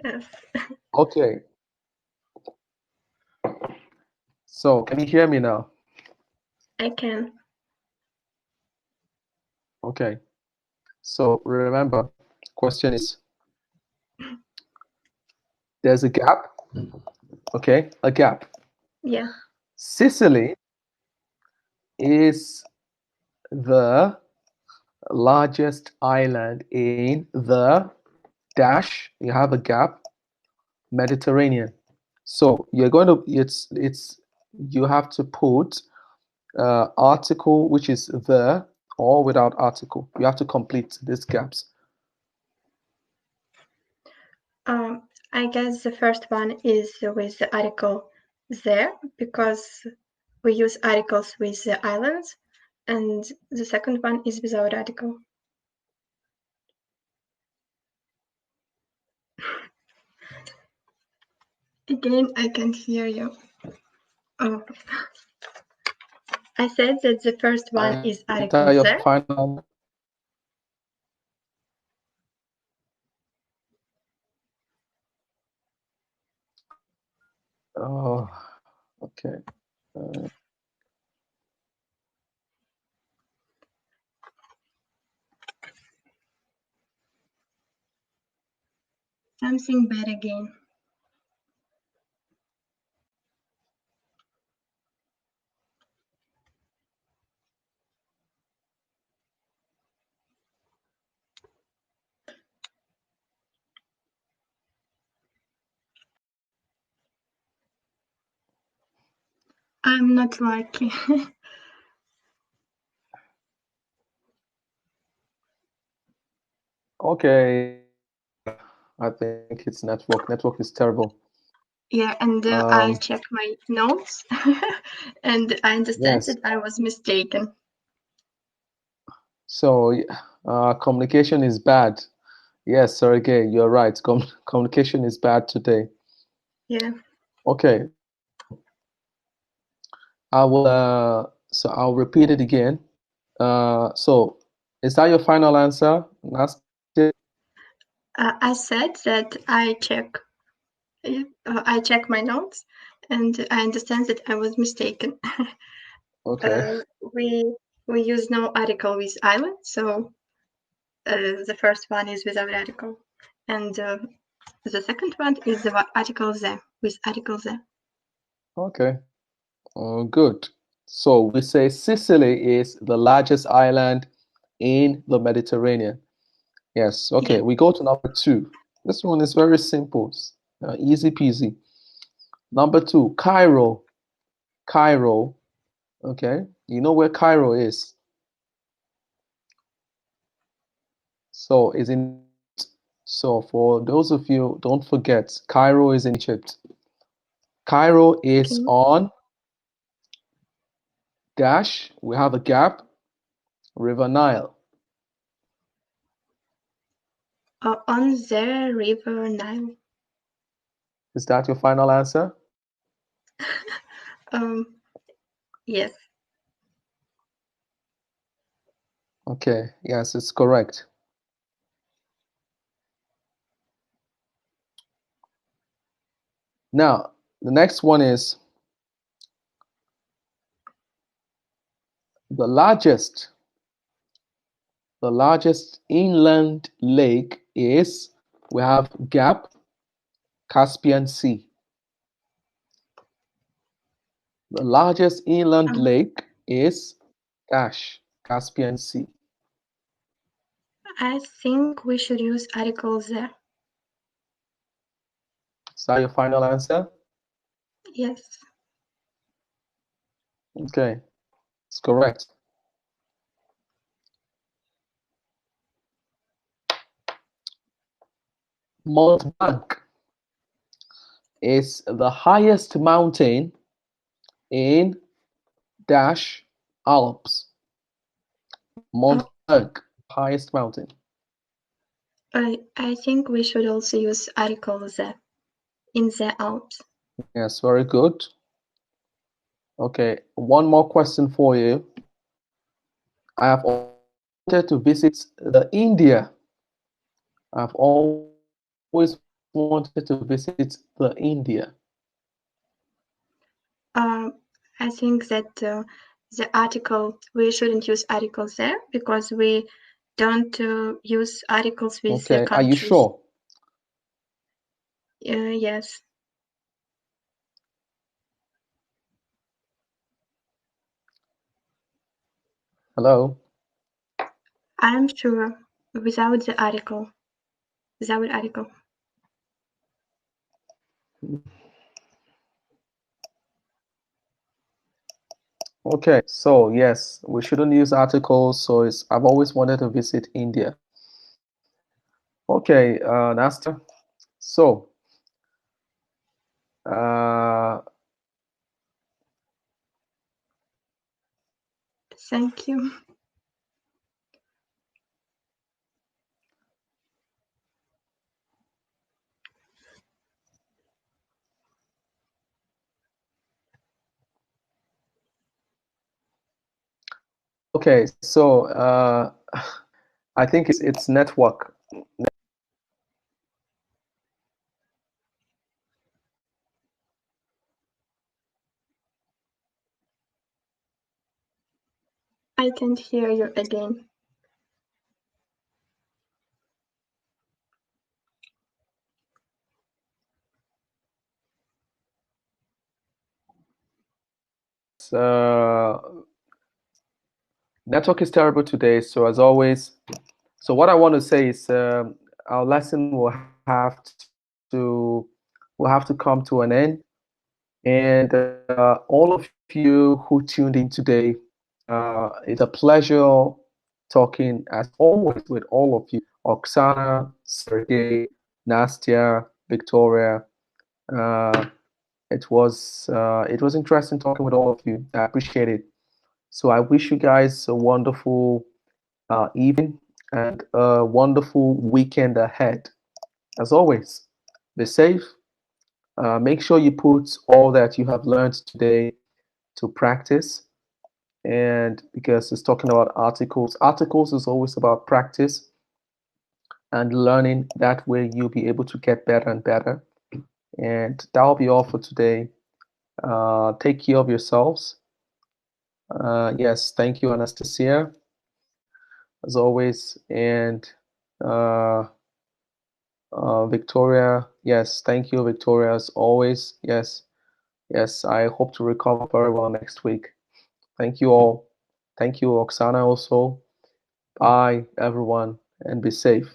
Yes, Okay. So can you hear me now? I can. Okay. So remember, question is there's a gap. Okay, a gap. Yeah. Sicily is the largest island in the dash. You have a gap, Mediterranean. So you're going to it's you have to put article which is the or without article. You have to complete these gaps. I guess the first one is with the article there because we use articles with the islands, and the second one is without article. Again, I can't hear you. Oh. I said that the first one is article Enter your there. final. Oh, okay. Something bad again. I'm not lucky. Okay. I think it's network. Network is terrible. Yeah, and I check my notes and I understand Yes. that I was mistaken. So communication is bad. Yes, Sergey, you're right. Communication is bad today. Yeah. Okay. I will so I'll repeat it again. So is that your final answer? I said that I check my notes and I understand that I was mistaken. Okay. We use no article with island, so the first one is without article, and the second one is the article there with article there. Okay. Good. So we say Sicily is the largest island in the Mediterranean. Yes. Okay. Yeah. We go to number 2. This one is very simple. Easy peasy. Number 2, Cairo. Cairo. Okay. You know where Cairo is? So is in So for those of you, don't forget, Cairo is in Egypt. Cairo is Okay. on dash. We have a gap. River Nile. On the river Nile. Is that your final answer? Yes. Okay. Yes, it's correct. Now, the next one is the largest inland lake is, we have gap, Caspian Sea. The largest inland lake is dash, Caspian Sea. I think we should use articles there. Is that your final answer? Yes. Okay, it's correct. Mont Blanc is the highest mountain in dash Alps. Mont Blanc, highest mountain. I think we should also use article the in the Alps. Yes, very good. Okay, one more question for you. I have wanted to visit the India. I've always wanted to visit the India. I think that the article, we shouldn't use articles there because we don't use articles with the Okay, are you countries. sure? Yes. Hello? I'm sure without the article. Without article. Okay, so yes, we shouldn't use articles. So I've always wanted to visit India. Okay, Nasta. So, Thank you. okay, so I think it's network. I can't hear you again. Network is terrible today. So as always, so what I want to say is our lesson to will have to come to an end. And all of you who tuned in today, it's a pleasure talking as always with all of you. Oksana, Sergey, Nastya, Victoria. It was interesting talking with all of you. I appreciate it. So I wish you guys a wonderful evening and a wonderful weekend ahead. As always, be safe. Make sure you put all that you have learned today to practice. And because it's talking about articles is always about practice and learning. That way you'll be able to get better and better. And that'll be all for today. Take care of yourselves. Yes, thank you, Anastasia, as always. And Victoria, yes, thank you, Victoria, as always. Yes, yes, I hope to recover very well next week. Thank you all. Thank you, Oksana, also. Bye, everyone, and be safe.